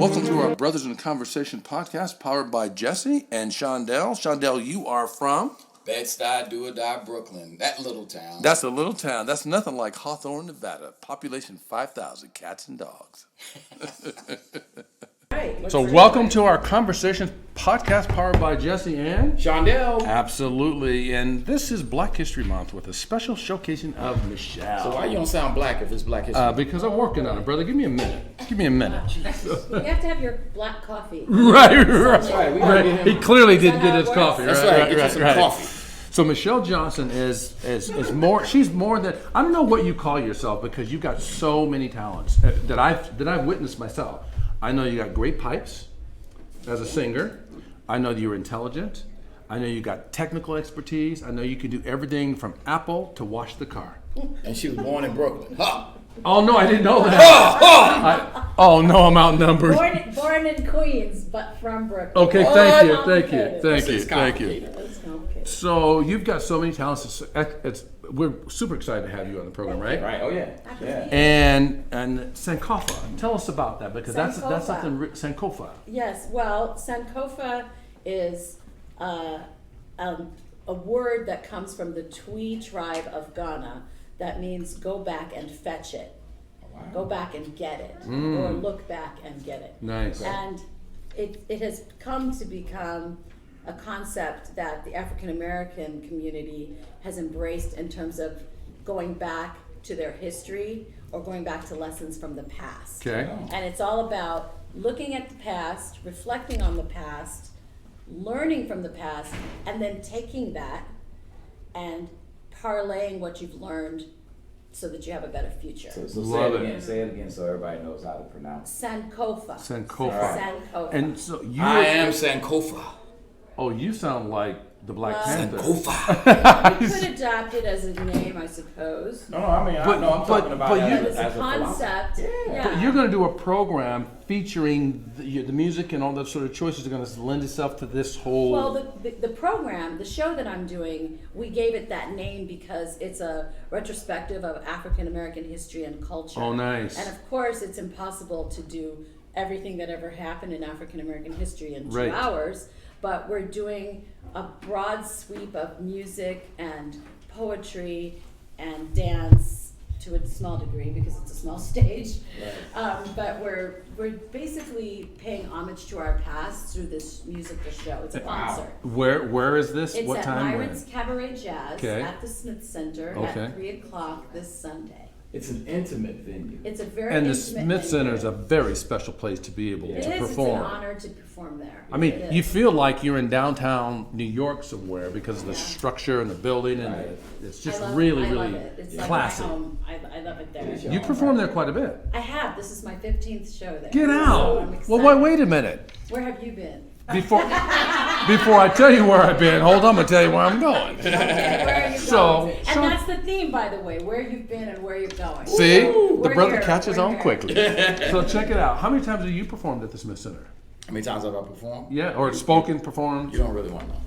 Welcome to our Brothers in Conversation podcast, powered by Jesse and Shondell. Shondell, you are from? Bed-Stuy, Do-or-Die, Brooklyn. That little town. That's a little town. That's nothing like Hawthorne, Nevada. Population 5,000 cats and dogs. So welcome to our Conversation podcast, powered by Jesse and Shondell. Absolutely. And this is Black History Month with a special showcasing of Michelle. So why you don't sound black if it's Black History Month? Because I'm working on it, brother. Give me a minute. You have to have your black coffee. Right. Right, we gotta get him. He clearly didn't Is that get his how it coffee. works? That's right, get you some coffee. So Michelle Johnson is more. She's more than, I don't know what you call yourself, because you've got so many talents that I've witnessed myself. I know you got great pipes as a singer. I know that you're intelligent. I know you got technical expertise. I know you can do everything from Apple to wash the car. And she was born in Brooklyn. Ha! Oh no, I didn't know that. Oh no, I'm outnumbered. Born in Queens, but from Brooklyn. Okay, thank you. It's complicated. It's complicated. So you've got so many talents. We're super excited to have you on the program, right? Right, oh yeah. And Sankofa, tell us about that, because that's Sankofa. something. Sankofa. Yes, well, Sankofa is a word that comes from the Twi tribe of Ghana that means go back and fetch it. Wow. Go back and get it, or look back and get it. Nice. And it has come to become a concept that the African American community has embraced in terms of going back to their history or going back to lessons from the past. Okay. And it's all about looking at the past, reflecting on the past, learning from the past, and then taking that and parlaying what you've learned so that you have a better future. So Love it. say it again so everybody knows how to pronounce it. Sankofa. Sankofa. Sankofa. And so you. I am Sankofa. Oh, you sound like the Black Panther. Sankofa. You could adopt it as a name, I suppose. No, I mean, But- I'm talking but about you- But as it's a a philosophy. concept. Yeah. But you're going to do a program featuring the music and all those sort of choices are going to lend itself to this whole. Well, the program, the show that I'm doing, we gave it that name because it's a retrospective of African American history and culture. Oh, nice. And of course, it's impossible to do everything that ever happened in African American history in 2 Right. hours, but we're doing a broad sweep of music and poetry and dance to a small degree because it's a small stage. But we're basically paying homage to our past through this musical show. It's a concert. Where is this? It's what at time? Myron's Cabaret Jazz Okay. at the Smith Center Okay. at 3 o'clock this Sunday. It's an intimate venue. It's a very And the intimate Smith Center venue. is a very special place to be able It to is. perform. It's an honor to perform there. I mean, It you is. feel like you're in downtown New York somewhere because of the structure and the building, and Right. it's just I love really, I love really it. It's classy. like my home. I love it there. It is your You home, perform right? there quite a bit. I have. This is my 15th show there. Get So out! I'm Well, excited. wait a minute. Where have you been? Before I tell you where I've been, hold on, I'm gonna tell you where I'm going. Okay, where are you So- going? And so- that's the theme, by the way, where you've been and where you're going. See, the We're brother here, catches we're on here. quickly. So check it out. How many times have you performed at the Smith Center? How many times have I performed? Yeah, or spoken, performed? You don't really want to know.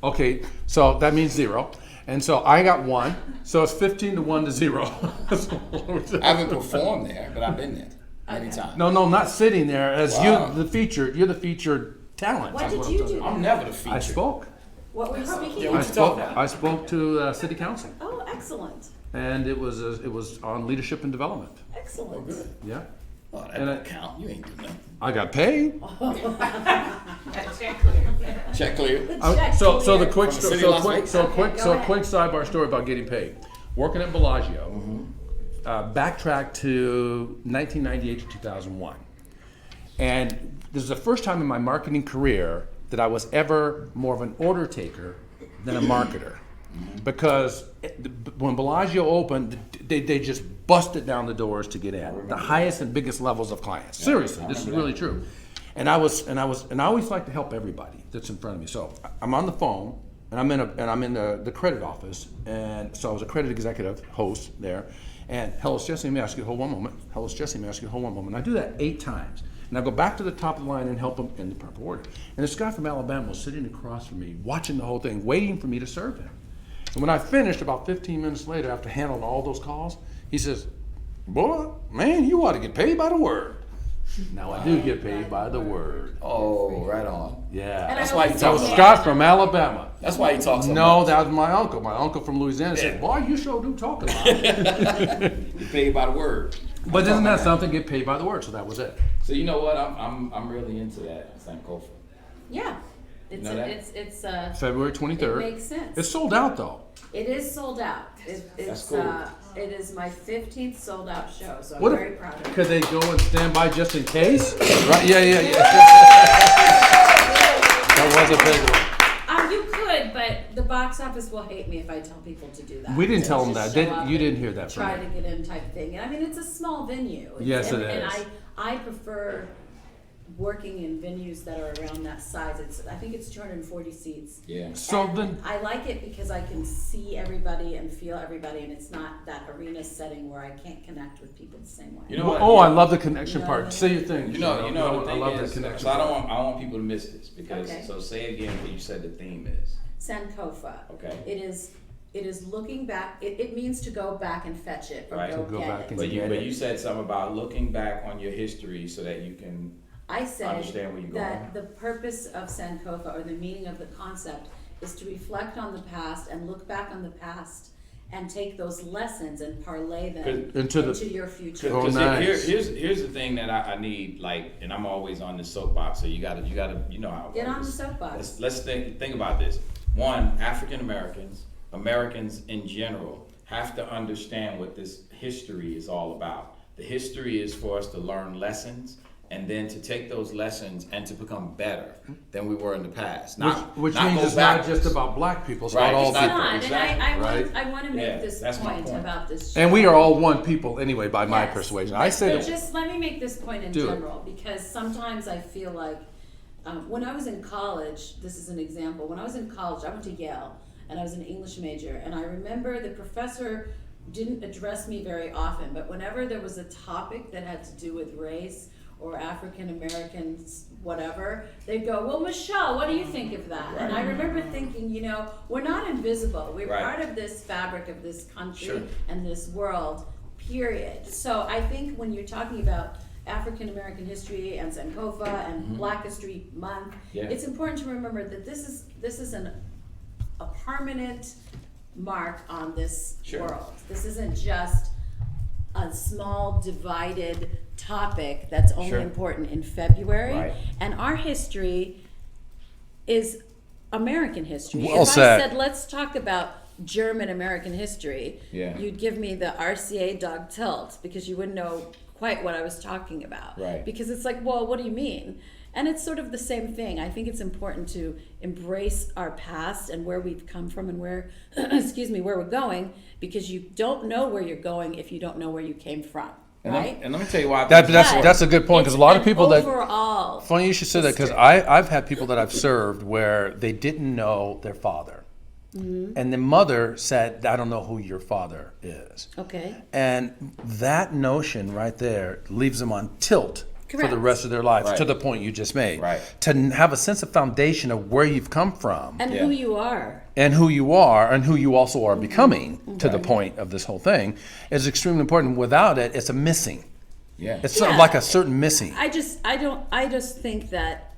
Okay, so that means 0. And so I got 1. So it's 15 to 1 to 0. I haven't performed there, but I've been there many times. No, not sitting there as Wow. you're the featured talent. What That's did I'm you talking do? about. I'm never the feature. I spoke. What were you speaking Yeah, I what of? you spoke. talking about? I spoke to city council, Oh, excellent. and it was on leadership and development. Excellent. Good. Yeah, Oh, that And don't I- count. You ain't do nothing. I got paid. Check clear. So the clear. quick From the sto- city so of Las quick Vegas? so Okay, quick go so ahead. quick sidebar story about getting paid. Working at Bellagio, backtrack to 1998 to 2001, and this is the first time in my marketing career that I was ever more of an order taker than a marketer, because when Bellagio opened, they just busted down the doors to get in, the highest and biggest levels of clients. Seriously, this is really true. And I always like to help everybody that's in front of me. So I'm on the phone, and I'm in the credit office, and so I was a credit executive host there. And hello, it's Jesse. May I ask you to hold one moment? Hello, it's Jesse. May I ask you to hold one moment? And I do that 8 times, and I go back to the top of the line and help them in the proper order. And this guy from Alabama was sitting across from me, watching the whole thing, waiting for me to serve him. And when I finished, about 15 minutes later, after handling all those calls, he says, "Boy, man, you ought to get paid by the word." Now I do get paid by the word. Oh, right on. Yeah. And That's I why always you That was talk say- Scott from Alabama. That's why you talk so No, much. that was my uncle. My uncle from Louisiana said, "Boy, you sure do talk a lot." You paid by the word. But isn't that something? Get paid by the word. So that was it. So you know what? I'm really into that Sankofa. Yeah, it's know that? it's February it 23rd. makes sense. It's sold out though. It is sold out. That's cool. It is my 15th sold out show, so I'm What very proud of it. Could they go and stand by just in case? Right? Yeah. That was a big one. You could, but the box office will hate me if I tell people to do that. We didn't tell them Just that. show up You and didn't hear that from Try me. to get in type thing. And I mean, it's a small venue. Yes, and, it and is. I prefer working in venues that are around that size. I think it's 240 seats. Yeah. So And then, I like it because I can see everybody and feel everybody, and it's not that arena setting where I can't connect with people the same way. You know what? oh, I love the connection No, part. no. Say your thing. You know the I thing love is, that connection. so I part. want people to miss this because Okay. so say again what you said the theme is. Sankofa. Okay. It is looking back. It means to go back and fetch it or Right. go, To go get back it. and But get you said something about looking back on your history so that you can I said understand where you're that the purpose of Sankofa, or the meaning of the concept, is to reflect on the past and look back on the past and take those lessons and parlay them Into into the- your future. Oh, Because nice. here's the thing that I need, like, and I'm always on the soapbox, so you gotta you know how it Get on the works. soapbox. Let's think about this. One, African Americans in general have to understand what this history is all about. The history is for us to learn lessons and then to take those lessons and to become better than we were in the past. Which not means go it's not backwards. just about black people. It's Right, about all it's It's people. not, Exactly, and right? I want to make Yeah, this that's my point point. about this show. And we are all one people anyway, by my Yes. persuasion. I say But that. just let me make this point in Do it. general, because sometimes I feel like when I was in college, this is an example. When I was in college, I went to Yale, and I was an English major, and I remember the professor didn't address me very often, but whenever there was a topic that had to do with race or African Americans, whatever, they'd go, "Well, Michelle, what do you think of that?" And I remember thinking, we're not invisible. We're Right. part of this fabric of this country Sure. and this world, period. So I think when you're talking about African American history and Sankofa and Black History Month, Mm-hmm. Yeah. it's important to remember that this is a permanent mark on this Sure. world. This isn't just a small divided topic that's only Sure. important in February. Right. And our history is American history. Well if said. I said let's talk about German American history, Yeah. you'd give me the RCA dog tilt because you wouldn't know quite what I was talking about. Right. Because it's like, well, what do you mean? And it's sort of the same thing. I think it's important to embrace our past and where we've come from and where, where we're going, because you don't know where you're going if you don't know where you came from, right? And let me tell you why. I That, think that's a good point because a lot of people that. overall. Funny you should say that because history. I've had people that I've served where they didn't know their father. Mm-hmm. And the mother said, I don't know who your father is. Okay. And that notion right there leaves them on tilt for the Correct. rest of their lives, Right. to the point you just made. Right. To have a sense of foundation of where you've come from And Yeah. who you are. and who you are and who you also Mm-hmm. are becoming, to the point of this whole thing, is extremely important. Without it, it's a missing. Yeah. It's sort of Yeah. like a certain missing. I just think that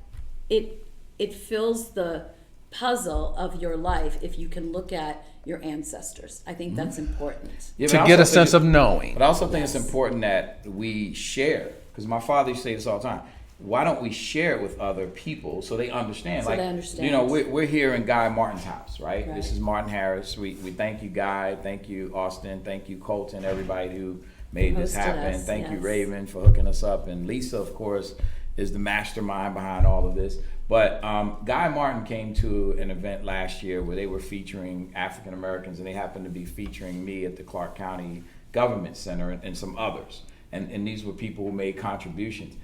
it fills the puzzle of your life if you can look at your ancestors. I think that's important. Yeah, To but I get a also sense think of knowing. But I also think Yes. it's important that we share, because my father used to say this all the time. Why don't we share it with other people so they understand? So like, they understand. you know, we're here in Guy Martin's house, right? This Right. is Martin Harris. We thank you, Guy. Thank you, Austin. Thank you, Colton. Everybody who made this Hosted happen. us, Thank you, yes. Raven, for hooking us up, and Lisa, of course, is the mastermind behind all of this. But Guy Martin came to an event last year where they were featuring African Americans, and they happened to be featuring me at the Clark County Government Center and some others. And these were people who made contributions.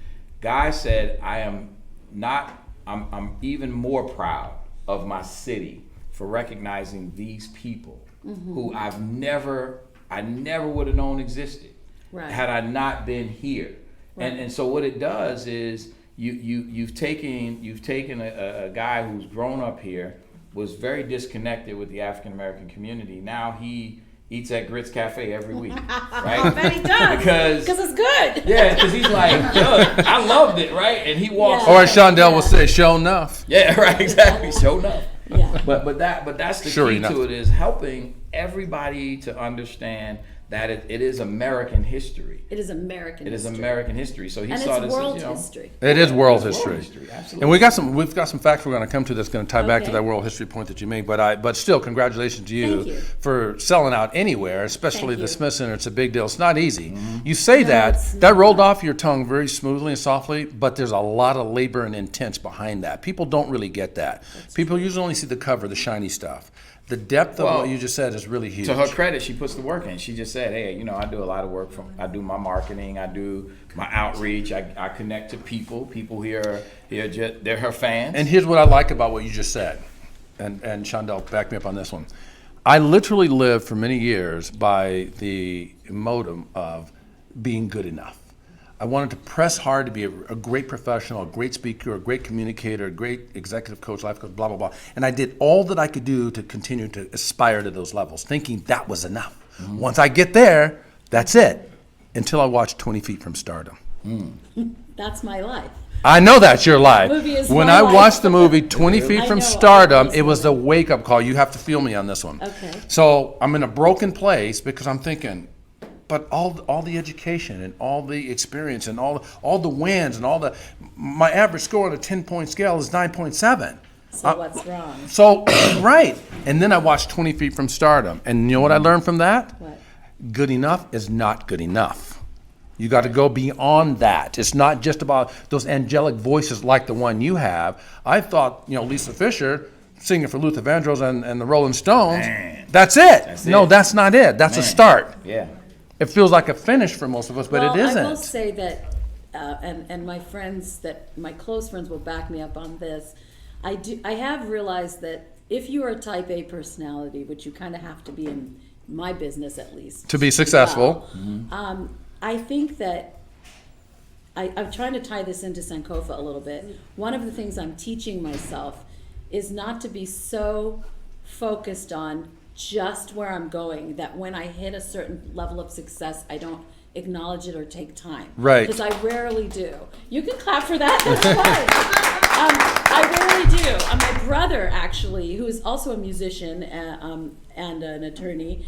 Guy said, I'm even more proud of my city for recognizing these people who I never would have known existed Right. had I not been here. And so what it does is you've taken a guy who's grown up here, was very disconnected with the African American community. Now he eats at Grits Cafe every week, I right? bet he does. Because it's good. yeah, because he's like, look, I loved it, right? And he walks. Yeah. Or as Shondell will say, show enough. Yeah, right, exactly. Show enough. Yeah. But that's the Sure key enough. to it, is helping everybody to understand that it is American history. It is American It is history. American history. So he And saw it's this world as, you know, history. It is world it's history. Absolutely. And we've got some facts we're going to come to that's going to tie back to Okay. that world history point that you made. But still, congratulations to Thank you. for selling out anywhere, especially Thank the you. Smith Center. It's a big deal. It's not easy. You say that it's that rolled not. off your tongue very smoothly and softly, but there's a lot of labor and intent behind that. People don't really get that. People usually only see the cover, the shiny stuff. The depth of Well, what you just said is really huge. To her credit, she puts the work in. She just said, hey, I do a lot of work. I do my marketing. I do my outreach. I connect to people. People here they're her fans. And here's what I like about what you just said, and Shondell, back me up on this one. I literally lived for many years by the modem of being good enough. I wanted to press hard to be a great professional, a great speaker, a great communicator, a great executive coach, life coach, blah, blah, blah. And I did all that I could do to continue to aspire to those levels, thinking that was enough. Once I get there, that's it, until I watched 20 Feet from Stardom. That's my life. I know that's your life. Movie is When my I life. watched the movie 20 Feet I from know, Stardom, I it was a wake-up call. You have to feel me on this one. Okay. So I'm in a broken place because I'm thinking, but all the education and all the experience and all the wins and my average score on a 10-point scale is 9.7. So what's wrong? So, right. And then I watched 20 Feet from Stardom. And you know what I learned from that? What? Good enough is not good enough. You got to go beyond that. It's not just about those angelic voices like the one you have. I thought, Lisa Fisher singing for Luther Vandross and the Rolling Stones, Man. that's it. That's No, it. that's not it. That's a Man. start. Yeah. It feels like a finish for most of us, but Well, it isn't. I will say that, and my friends, my close friends will back me up on this. I have realized that if you are a type A personality, which you kind of have to be in my business at least. To be successful. well, I think that I'm trying to tie this into Sankofa a little bit. One of the things I'm teaching myself is not to be so focused on just where I'm going that when I hit a certain level of success, I don't acknowledge it or take time. Right. Because I rarely do. You can clap for that. That's fine. I rarely do. My brother, actually, who is also a musician and an attorney,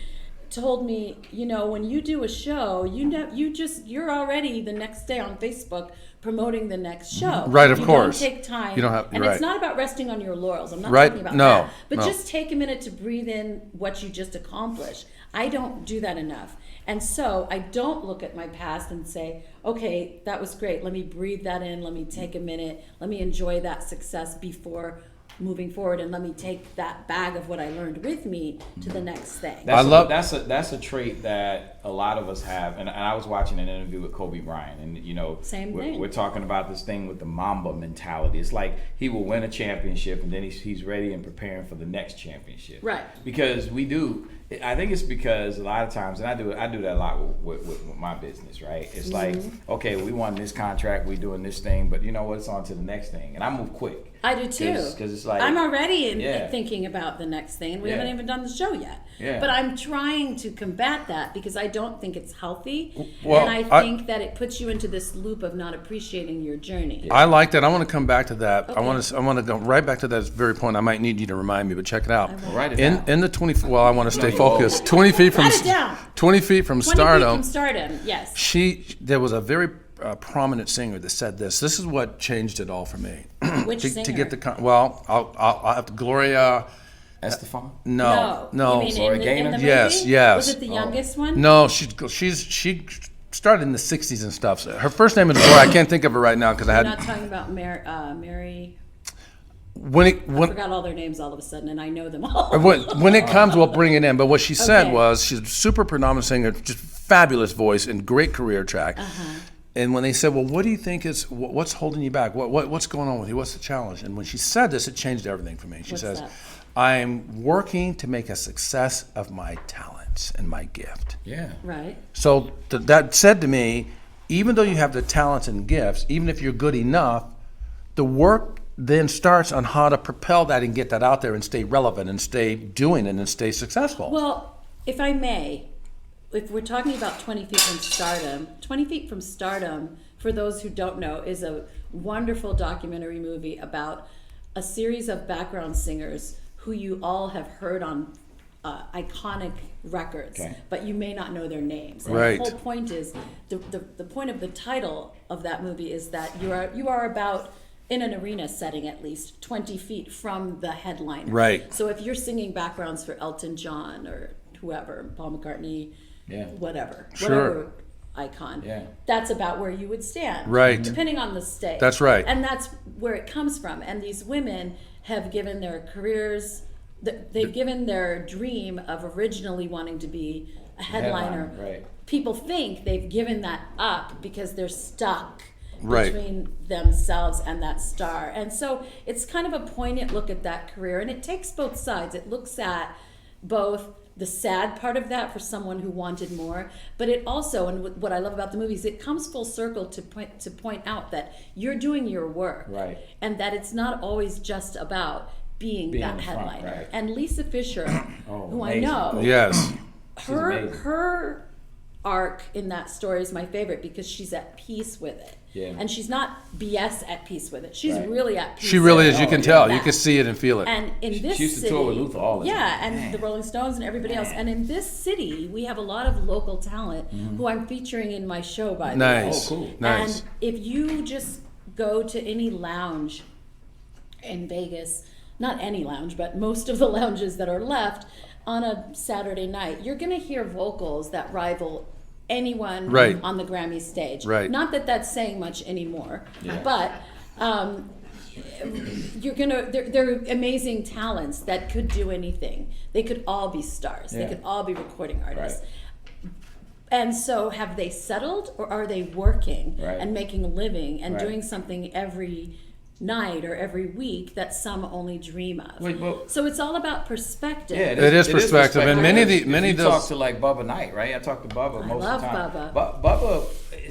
told me, when you do a show, you're already the next day on Facebook promoting the next show. Right, of you course. Don't take time. You don't have- and right. it's not about resting on your laurels. I'm not Right, talking about no, that. But no. just take a minute to breathe in what you just accomplished. I don't do that enough. And so I don't look at my past and say, okay, that was great. Let me breathe that in. Let me take a minute. Let me enjoy that success before moving forward, and let me take that bag of what I learned with me to the next thing. That's a trait that a lot of us have, and I was watching an interview with Kobe Bryant, and Same thing. we're talking about this thing with the Mamba mentality. It's like he will win a championship, and then he's ready and preparing for the next championship. Right. Because we do. I think it's because a lot of times, and I do that a lot with my business, right? It's like, okay, we won this contract, we doing this thing, but you know what? It's on to the next thing, and I move quick. I do too. Because it's like I'm already Yeah. thinking about the next thing, and we Yeah. haven't even done the show yet. Yeah. But I'm trying to combat that because I don't think it's healthy, Well, and I I- think that it puts you into this loop of not appreciating your journey. I like that. I want to come back to that. Okay. I want to go right back to that very point. I might need you to remind me, but check it out. Write it In down. in the 20. Well, I want to stay focused. 20 feet from Write it down. 20 feet from 20 feet Stardom. from stardom, yes. There was a very prominent singer that said this. This is what changed it all for me. Which to singer? get the I'll have to Gloria. Estefan? No. You mean Gloria in Gaynor? the movie? Yes, yes. Was it the youngest one? No, she started in the 60s and stuff. Her first name is Gloria. I can't think of her right now because I I'm had not talking about Mary. when I forgot all their names all of a sudden, and I know them all. when it comes, we'll bring it in. But what she said Okay. was she's a super predominant singer, just fabulous voice and great career track. And when they said, "Well, what do you think is what's holding you back? What's going on with you? What's the challenge?" And when she said this, it changed everything for me. She What's says, that? "I'm working to make a success of my talents and my gift." Yeah. Right. So that said to me, even though you have the talents and gifts, even if you're good enough, the work then starts on how to propel that and get that out there and stay relevant and stay doing it and stay successful. Well, if I may, if we're talking about 20 Feet from Stardom, 20 Feet from Stardom, for those who don't know, is a wonderful documentary movie about a series of background singers who you all have heard on iconic records, Okay. but you may not know their names. And Right. the whole point is, the point of the title of that movie is that you are about, in an arena setting at least, 20 feet from the headliner. Right. So if you're singing backgrounds for Elton John or whoever, Paul McCartney, Yeah. whatever Sure. icon, Yeah. that's about where you would stand. Right. Depending on the stage. That's right. And that's where it comes from. And these women have given their careers, they've given their dream of originally wanting to be a headliner. Right. People think they've given that up because they're stuck Right. between themselves and that star. And so it's kind of a poignant look at that career. And it takes both sides. It looks at both the sad part of that for someone who wanted more, but it also, and what I love about the movie is it comes full circle to point out that you're doing your work, Right. and that it's not always just about being Being that in the front, headliner. right. And Lisa Fisher, Oh, who amazing. I know, Yes. amazing. her arc in that story is my favorite because she's at peace with it. Yeah. And she's not BS at peace with it. She's Right. really at peace She really with is. You it. can tell. You That. can see it and feel it. And in this She used to city, tour with Luther all the time. yeah, and Man. the Rolling Stones and everybody else. And in this city, we have a lot of local talent who I'm featuring in my show. By the way, Nice. Oh, cool. Nice. and if you just go to any lounge in Vegas, not any lounge, but most of the lounges that are left on a Saturday night, you're going to hear vocals that rival anyone Right. on the Grammy stage. Right. Not that that's saying much anymore, Yeah. but they're amazing talents that could do anything. They could all be stars. They Yeah. could all be recording artists. Right. And so have they settled, or are they working Right. and making a living and Right. doing something every night or every week that some only dream of? Wait, but- So it's all about perspective. Yeah, It is perspective, and many of the- If many you of those- talk to like Bubba Knight, right? I talk to Bubba I most love of the time. Bubba. Bubba,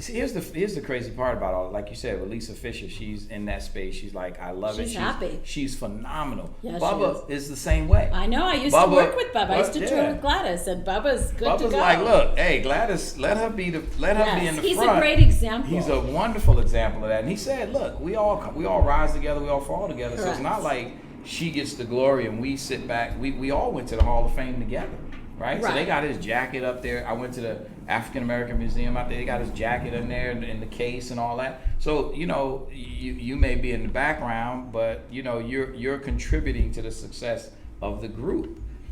here's the crazy part about all. Like you said, with Lisa Fisher, she's in that space. She's like, I love it. She's happy. She's phenomenal. Yeah, she Bubba is the same way. I know. I used Bubba- to work with Bubba. I used to tour yeah. with Gladys, and Bubba's good to Bubba's go. like, look, hey, Gladys, let her be in Yes, the he's front. a great example. He's a wonderful example of that. And he said, look, we all rise together, we all fall together. So it's Correct. not like she gets the glory and we sit back. We all went to the Hall of Fame together, right? So they Right. got his jacket up there. I went to the African American Museum out there. They got his jacket in there in the case and all that. So, you know, you may be in the background, but you know, you're contributing to the success of the group.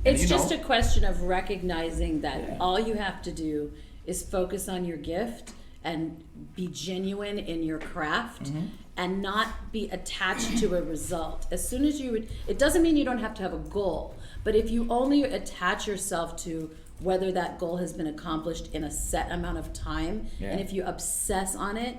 And, It's you just know, a question of recognizing that Yeah. all you have to do is focus on your gift and be genuine in your craft Mm-hmm. and not be attached to a result. As soon as it doesn't mean you don't have to have a goal, but if you only attach yourself to whether that goal has been accomplished in a set amount of time, Yeah. and if you obsess on it,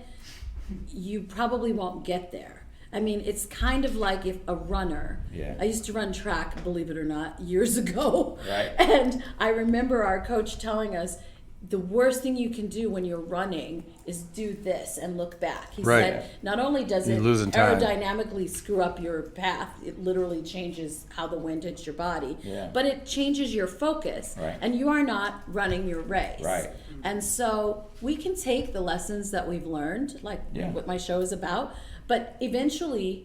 you probably won't get there. I mean, it's kind of like if a runner, Yeah. I used to run track, believe it or not, years ago. Right. And I remember our coach telling us, the worst thing you can do when you're running is do this and look back. He Right. said, not only does You're it losing time. aerodynamically screw up your path, it literally changes how the wind hits your body, Yeah. but it changes your focus. Right. And you are not running your race. Right. And so we can take the lessons that we've learned, like Yeah. what my show is about, but eventually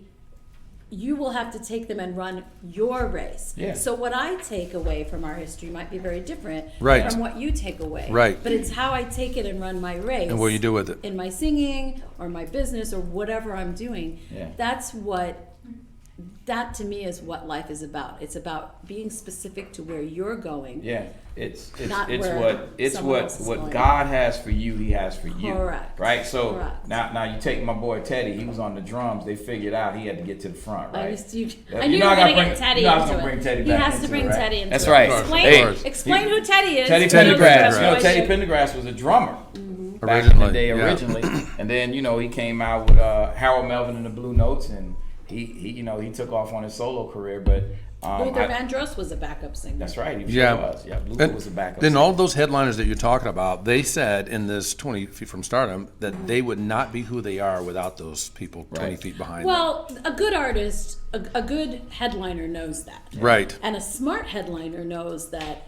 you will have to take them and run your race. Yeah. So what I take away from our history might be very different Right. from what you take away. Right. But it's how I take it and run my race. And what you do with it. In my singing or my business or whatever I'm doing. Yeah. That to me is what life is about. It's about being specific to where you're going. Yeah, it's Not where someone else is what going. God has for you, He has for you. Correct. Right. So Correct. now you take my boy Teddy. He was on the drums. They figured out he had to get to the front. Right. I knew you know were I going gotta to bring- get Teddy you know I was into gonna it. bring Teddy He back has to into bring it, right? Teddy into That's it. right. Explain, Hey, explain who Teddy is. Teddy for those who Pendergrass. don't You know, know Teddy you. Pendergrass was a drummer back in the Originally, day, yeah. originally, and then you know he came out with Harold Melvin and the Blue Notes, and he you know he took off on his solo career, but Luther Vandross was a backup singer. that's right, he Yeah. sure was. Yeah, Luther was a backup. Then singer. all those headliners that you're talking about, they said in this 20 Feet from Stardom that they would not be who they are without those people 20 Right. feet behind Well, a good artist, a good headliner knows that. them. Right. And a smart headliner knows that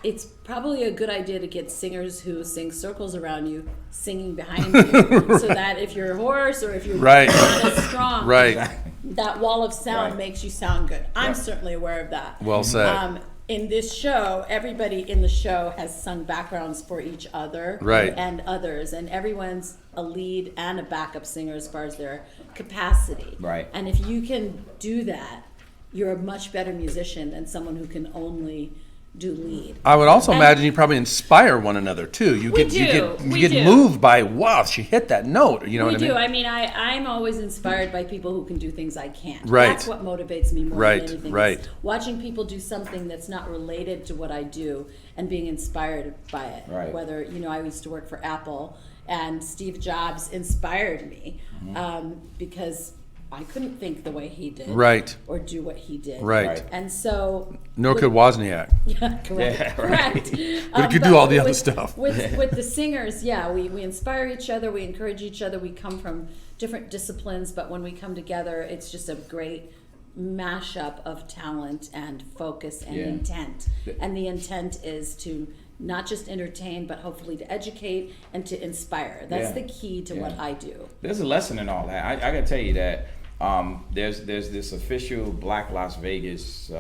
it's probably a good idea to get singers who sing circles around you, singing behind you, so that if you're hoarse or if you're Right. not as strong, Right. that wall of sound Right. makes you sound good. I'm certainly aware of that. Well said. In this show, everybody in the show has sung backgrounds for each other Right. and others, and everyone's a lead and a backup singer as far as their capacity. Right. And if you can do that, you're a much better musician than someone who can only do lead. I would also And- imagine you probably inspire one another too. You We get do. you We get do. moved by, wow, she hit that note. You know We what I do. mean? I mean, I'm always inspired by people who can do things I can't. Right. That's what motivates me more Right, than anything. right. Is watching people do something that's not related to what I do and being inspired by it. Right. Whether, I used to work for Apple, and Steve Jobs inspired me because I couldn't think the way he did. Right. Or do what he did. Right. Right. And so Nor could Wozniak. yeah, correct. Yeah, Correct. But he could do all the other with- stuff. With the singers, yeah, we inspire each other, we encourage each other. We come from different disciplines, but when we come together, it's just a great mashup of talent and focus and Yeah. intent. And the intent is to not just entertain, but hopefully to educate and to inspire. That's Yeah. the key to what Yeah. I do. There's a lesson in all that. I gotta tell you that there's this official Black Las Vegas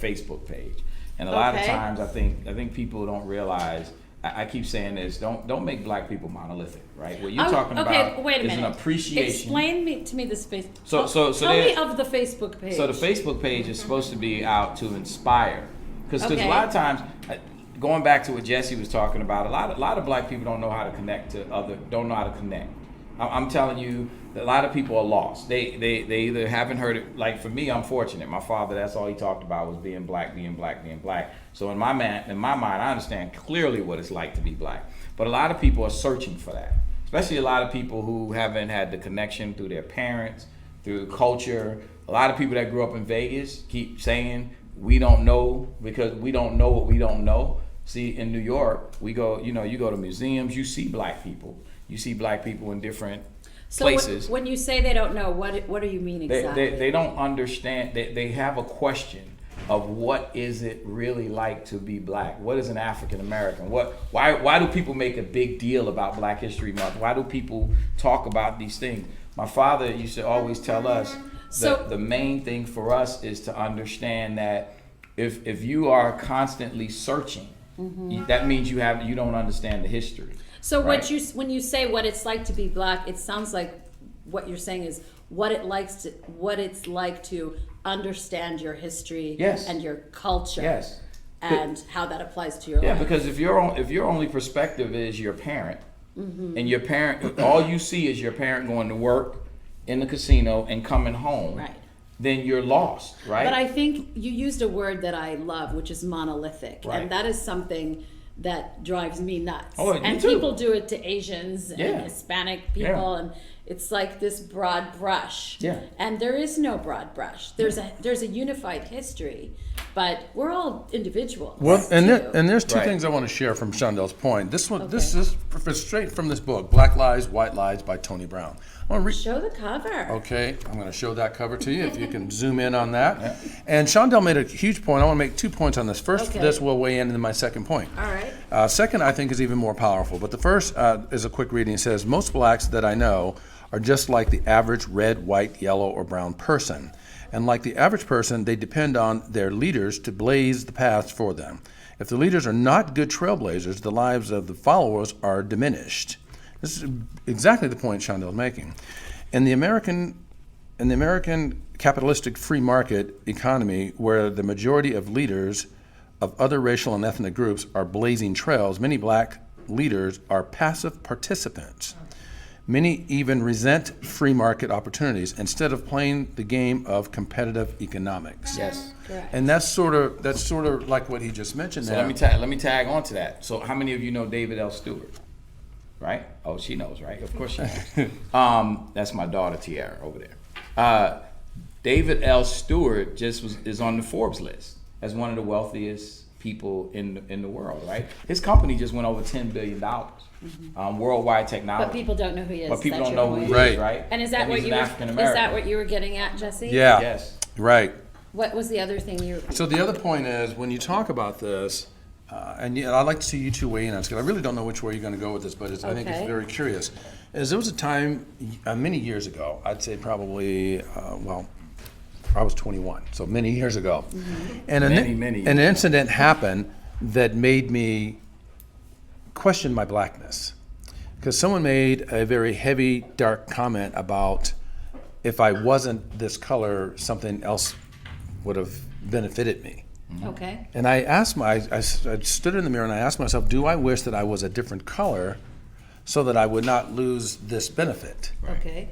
Facebook page, and a lot of Okay. times I think people don't realize. I keep saying this: don't make Black people monolithic, right? What you're talking about wait a is minute. an appreciation. Explain to me this face. So tell me there- of the Facebook page. So the Facebook page is supposed to be out to inspire, because Okay. a lot of times, going back to what Jesse was talking about, a lot of Black people don't know how to connect to other, don't know how to connect. I'm telling you, that a lot of people are lost. They either haven't heard it. Like for me, I'm fortunate. My father, that's all he talked about was being black, being black, being black. So in my mind, I understand clearly what it's like to be Black. But a lot of people are searching for that. Especially a lot of people who haven't had the connection through their parents, through culture. A lot of people that grew up in Vegas keep saying we don't know because we don't know what we don't know. See, in New York, we go, you go to museums, you see Black people. You see Black people in different places. When you say they don't know, what do you mean exactly? They don't understand. They have a question of what is it really like to be Black? What is an African American? Why do people make a big deal about Black History Month? Why do people talk about these things? My father used to always tell us that the main thing for us is to understand that if you are constantly searching, that means you don't understand the history. So right? when you say what it's like to be Black, it sounds like what you're saying is what it's like to understand your history Yes. and your culture. Yes. And how that applies to your Yeah, life. because if your only perspective is your parent, and your parent, all you see is your parent going to work in the casino and coming home, Right. then you're lost, right? But I think you used a word that I love, which is monolithic. Right. And that is something that drives me nuts. Oh, me and too. people do it to Asians Yeah. and Hispanic people, Yeah. and it's like this broad brush. Yeah. And there is no broad brush. There's a unified history, but we're all individuals. Well, and too. there's two Right. things I want to share from Shondel's point. This one, this Okay. is straight from this book, Black Lies, White Lies by Tony Brown. I want to read. Show the cover. Okay, I'm going to show that cover to you if you can zoom in on that. And Shondel made a huge point. I want to make 2 points on this. First, Okay. this will weigh in, and then my second point. All right. Second, I think, is even more powerful. But the first is a quick reading. It says, most Blacks that I know are just like the average red, white, yellow, or brown person. And like the average person, they depend on their leaders to blaze the paths for them. If the leaders are not good trailblazers, the lives of the followers are diminished. This is exactly the point Shondel is making. In the American capitalistic free market economy, where the majority of leaders of other racial and ethnic groups are blazing trails, many Black leaders are passive participants. Many even resent free market opportunities instead of playing the game of competitive economics. Yes. Correct. And that's sort of like what he just mentioned So there. let me tag on to that. So how many of you know David L. Stewart? Right? Oh, she knows, right? Of course she knows. That's my daughter Tiara over there. David L. Stewart is on the Forbes list as one of the wealthiest people in the world, right? His company just went over $10 billion. Worldwide technology. But people don't know who he is. But people That's don't your know who point. he is, right? And is that what he's you an were? African Is American. that what you were getting at, Jesse? Yeah. Yes. Right. What was the other thing you? So the other point is, when you talk about this, and yeah, I'd like to see you two weigh in on this, because I really don't know which way you're going to go with this, but I think it's Okay. very curious. Is there was a time many years ago, I'd say probably, I was 21, so many years ago. And Many an years incident happened that made me question my blackness. Because someone made a very heavy, dark comment about if I wasn't this color, something else would have benefited me. Okay. And I asked I stood in the mirror and I asked myself, do I wish that I was a different color so that I would not lose this benefit? Okay.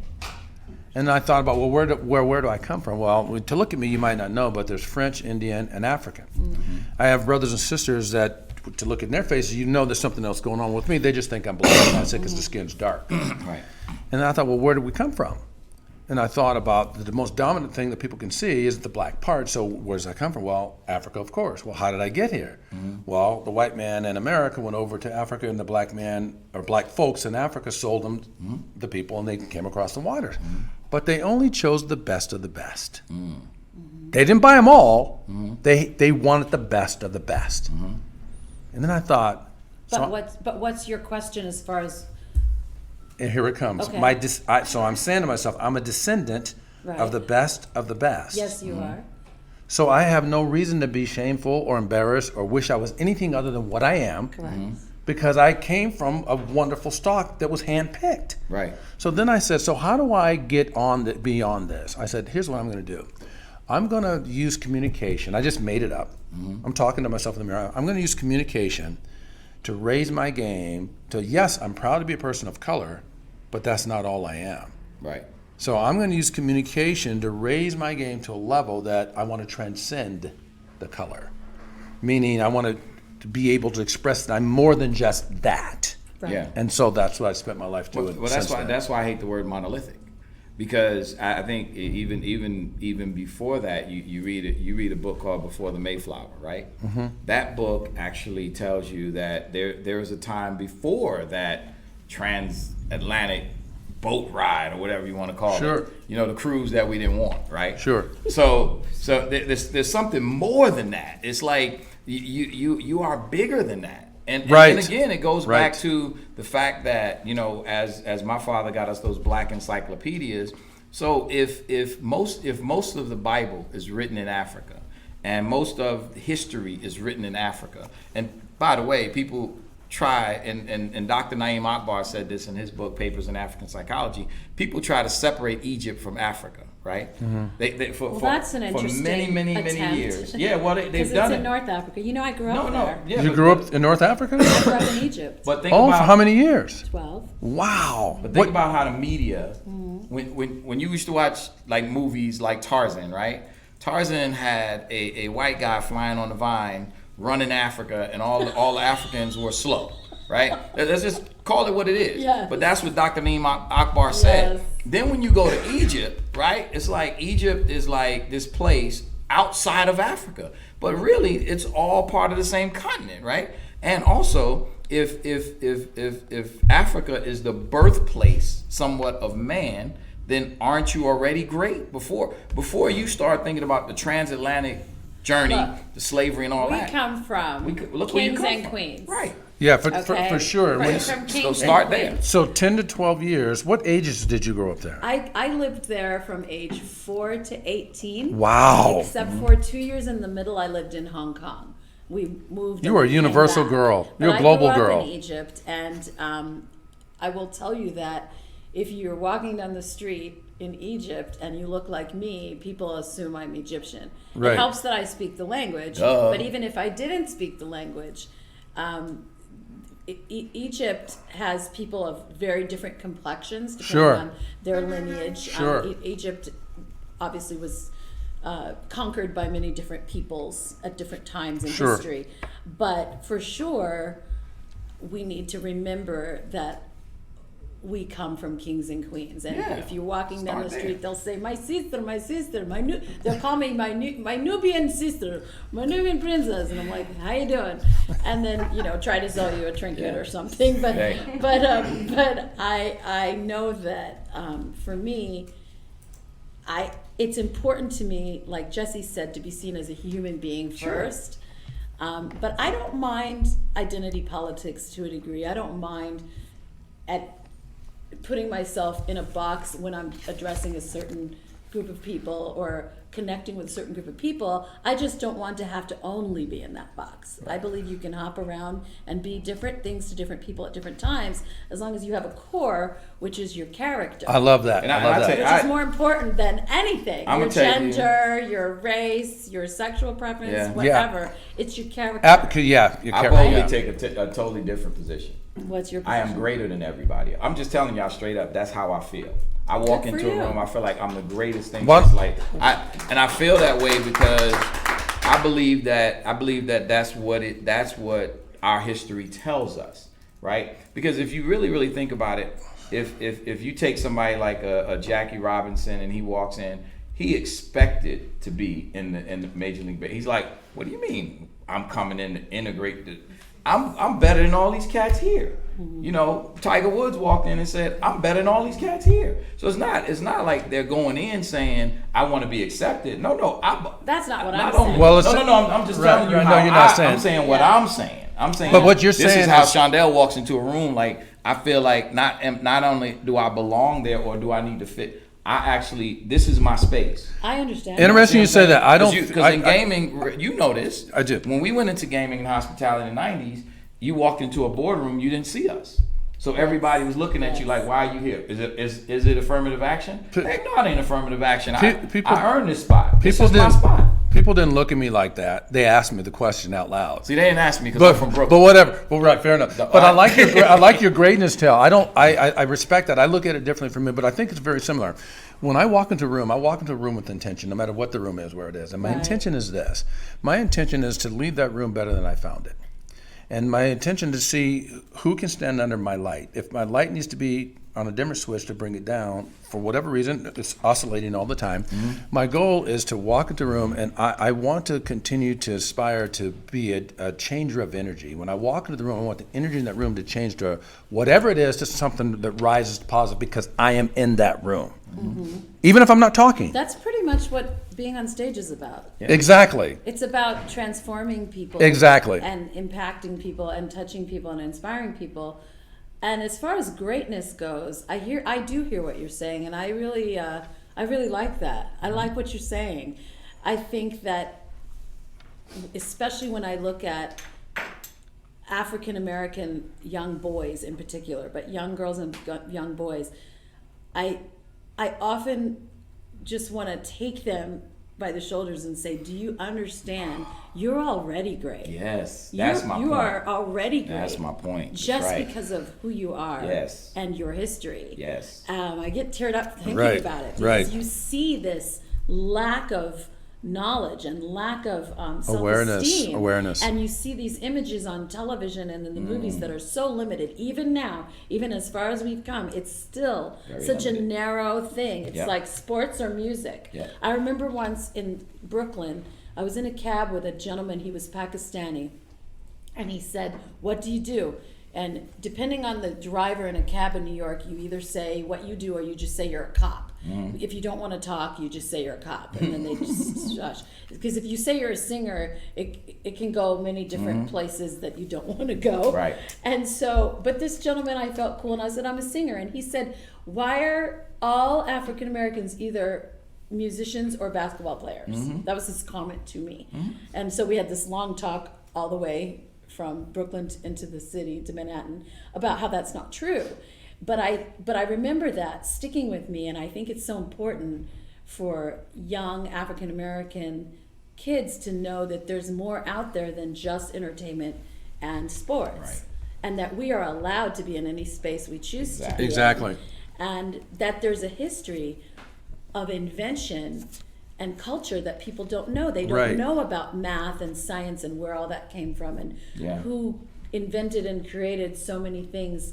And I thought about, well, where do I come from? Well, to look at me, you might not know, but there's French, Indian, and African. I have brothers and sisters that, to look in their faces, you know there's something else going on with me. They just think I'm black, and that's it because the skin's dark. Right. And I thought, well, where do we come from? And I thought about the most dominant thing that people can see is the black part. So where does that come from? Well, Africa, of course. Well, how did I get here? Well, the white man in America went over to Africa, and the black man, or black folks in Africa, sold them the people, and they came across the waters. But they only chose the best of the best. They didn't buy them all. They wanted the best of the best. And then I thought, But what's your question as far as? and here it comes. Okay. So I'm saying to myself, I'm a descendant Right. of the best of the best. Yes, you are. So I have no reason to be shameful or embarrassed or wish I was anything other than what I am. Correct. Because I came from a wonderful stock that was handpicked. Right. So then I said, so how do I get beyond this? I said, here's what I'm going to do. I'm going to use communication. I just made it up. I'm talking to myself in the mirror. I'm going to use communication to raise my game to, yes, I'm proud to be a person of color, but that's not all I am. Right. So I'm going to use communication to raise my game to a level that I want to transcend the color. Meaning I want to be able to express that I'm more than just that. Right. Yeah. And so that's what I spent my life doing. Well, that's since why then. that's why I hate the word monolithic, because I think even before that, you read a book called Before the Mayflower, right? That book actually tells you that there was a time before that transatlantic boat ride or whatever you want to call Sure. it. You know, the cruise that we didn't want, right? Sure. So there's something more than that. It's like you are bigger than that. And Right. again, it goes Right. back to the fact that, you know, as my father got us those black encyclopedias. So if most of the Bible is written in Africa, and most of history is written in Africa, and by the way, people try, and Dr. Naeem Akbar said this in his book, Papers in African Psychology, people try to separate Egypt from Africa, right? Well, that's an interesting many attempt. years. Yeah, well, they've Because done it's in it. North Africa. You know, I grew up No, there. yeah. You but- grew up in North Africa? I grew up in Egypt. But think Oh, about for how many years? 12. Wow. But think about how the media, when you used to watch like movies like Tarzan, right? Tarzan had a white guy flying on the vine, running Africa, and all the Africans were slow, right? Let's just call it what it is. Yes. But that's what Dr. Naeem Akbar said. Yes. Then when you go to Egypt, right? It's like Egypt is like this place outside of Africa, but really it's all part of the same continent, right? And also, if Africa is the birthplace somewhat of man, then aren't you already great? Before you start thinking about the transatlantic journey, Look, the slavery and all We that. come from Look where you kings come and from. queens. Right. Yeah, for Okay? sure. Right, When- from So kings start and there. queens. So 10 to 12 years. What ages did you grow up there? I lived there from age 4 to 18. Wow. Except for 2 years in the middle, I lived in Hong Kong. We moved. You were a and came universal back. girl. But You're a I global grew up girl. in Egypt, and I will tell you that if you're walking down the street in Egypt and you look like me, people assume I'm Egyptian. Right. It helps that I speak the language, Duh. but even if I didn't speak the language, Egypt has people of very different complexions depending Sure. on their lineage. Sure. Egypt obviously was conquered by many different peoples at different times in Sure. history. But for sure, we need to remember that we come from kings and queens. And Yeah. if you're walking down Start the street, there. they'll say, my sister, they'll call me my Nubian sister, my Nubian princess. And I'm like, how you doing? And then, try to sell you a trinket or something. But, Right. but I know that for me, it's important to me, like Jesse said, to be seen as a human being Sure. first. But I don't mind identity politics to a degree. I don't mind at putting myself in a box when I'm addressing a certain group of people or connecting with a certain group of people. I just don't want to have to only be in that box. I believe you can hop around and be different things to different people at different times, as long as you have a core, which is your character. I love that. And I love I that. tell you, Which is more important than anything. I'ma Your tell you- gender, your race, your sexual preference, Yeah. whatever. It's your character. Yeah, your I character. boldly Yeah. take a totally different position. What's your I position? am greater than everybody. I'm just telling y'all straight up. That's how I feel. I walk Good for into a you. room, I feel like I'm the greatest thing. What? Just like I feel that way because I believe that that's what our history tells us, right? Because if you really think about it, if you take somebody like a Jackie Robinson and he walks in, he expected to be in the Major League Baseball. He's like, what do you mean? I'm coming in to integrate the. I'm better than all these cats here. You know, Tiger Woods walked in and said, I'm better than all these cats here. So it's not like they're going in saying, I want to be accepted. No, That's not what I'm not saying. only, Well, it's- no, I'm just Right, telling you right, how no, you're not saying. I'm saying what Yeah. I'm saying. I'm saying, But what you're this saying is how is- Shondell walks into a room. Like, I feel like not only do I belong there or do I need to fit, this is my space. I understand. Interesting you say that. I don't. Because in gaming, you know this. I do. When we went into gaming and hospitality in the 90s, you walked into a boardroom, you didn't see us. So everybody was looking at you like, why are you here? Is it affirmative action? Heck no, it ain't affirmative action. People- I earned this spot. This People is my didn't. spot. People didn't look at me like that. They asked me the question out loud. See, they didn't ask me because I'm from But Brooklyn. whatever. Well, right, fair enough. But I I- like your greatness tale. I respect that. I look at it differently from you, but I think it's very similar. When I walk into a room, I walk into a room with intention, no matter what the room is, where it is. And my Right. intention is this. My intention is to leave that room better than I found it. And my intention to see who can stand under my light. If my light needs to be on a dimmer switch to bring it down, for whatever reason, it's oscillating all the time. My goal is to walk into a room, and I want to continue to aspire to be a changer of energy. When I walk into the room, I want the energy in that room to change to whatever it is, to something that rises to positive because I am in that room. Even if I'm not talking. That's pretty much what being on stage is about. Exactly. It's about transforming people. Exactly. And impacting people and touching people and inspiring people. And as far as greatness goes, I do hear what you're saying, and I really like that. I like what you're saying. I think that, especially when I look at African American young boys in particular, but young girls and young boys, I often just want to take them by the shoulders and say, do you understand? You're already great. Yes, that's my point. You are already great. That's my point. That's Just right. because of who you are. Yes. And your history. Yes. I get teared up thinking Right, about it because right. you see this lack of knowledge and lack of Awareness, self-esteem. awareness. And you see these images on television and in the movies that are so limited. Even now, even as far as we've come, it's still Very such a limited. narrow thing. It's Yep. like sports or music. Yep. I remember once in Brooklyn, I was in a cab with a gentleman, he was Pakistani, and he said, what do you do? And depending on the driver in a cab in New York, you either say what you do or you just say you're a cop. If you don't want to talk, you just say you're a cop, and then they just shush. Because if you say you're a singer, it can go many different places that you don't want to go. Right. And so, but this gentleman, I felt cool, and I said, I'm a singer. And he said, why are all African Americans either musicians or basketball players? That was his comment to me. And so we had this long talk all the way from Brooklyn into the city, to Manhattan, about how that's not true. But I remember that sticking with me, and I think it's so important for young African American kids to know that there's more out there than just entertainment and sports. Right. And that we are allowed to be in any space we choose to be in. Exactly. And that there's a history of invention and culture that people don't know. They don't Right. know about math and science and where all that came from and Yeah. who invented and created so many things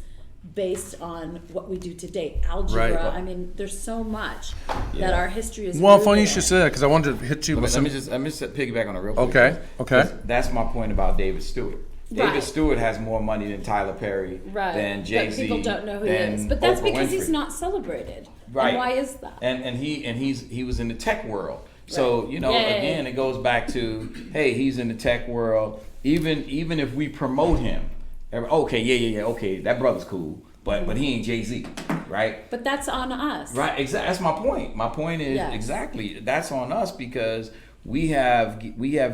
based on what we do today. Algebra. Right. I mean, there's so much Yeah. that our history is. Well, rooted funny you in. should say that because I wanted to hit you with Let me some. just piggyback on it real quick. Okay, okay. 'Cause that's my point about David Stewart. David Right. Stewart has more money than Tyler Perry, Right. than Jay-Z, But people don't know who he than is. But that's Oprah because he's Winfrey. not celebrated. Right. And why is that? And he was in the tech world. So, Right. you know, Yeah. again, it goes back to, hey, he's in the tech world. even if we promote him, okay, yeah, okay, that brother's cool, but he ain't Jay-Z, right? But that's on us. Right, exactly. That's my point. My point is Yes. exactly that's on us because we have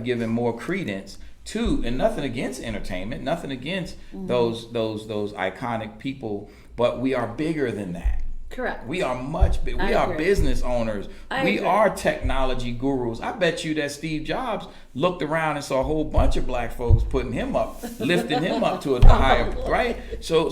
given more credence to, and nothing against entertainment, nothing against those iconic people, but we are bigger than that. Correct. We are much big. I We are agree. business owners. We agree. are technology gurus. I bet you that Steve Jobs looked around and saw a whole bunch of black folks putting him up, lifting him up to a higher, right? So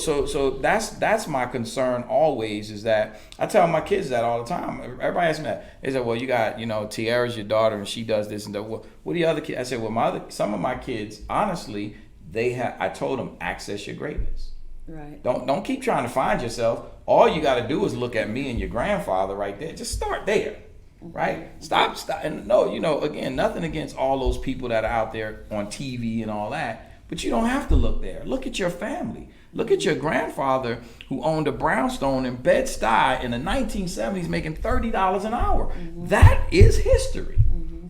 that's my concern always is that I tell my kids that all the time. Everybody asks me that. They say, well, you got, Tiara's your daughter and she does this and that. What are the other kids? I said, well, some of my kids, honestly, I told them, access your greatness. Right. Don't keep trying to find yourself. All you got to do is look at me and your grandfather right there. Just start there, right? Stop. And no, again, nothing against all those people that are out there on TV and all that, but you don't have to look there. Look at your family. Look at your grandfather who owned a brownstone in Bed-Stuy in the 1970s making $30 an hour. That is history.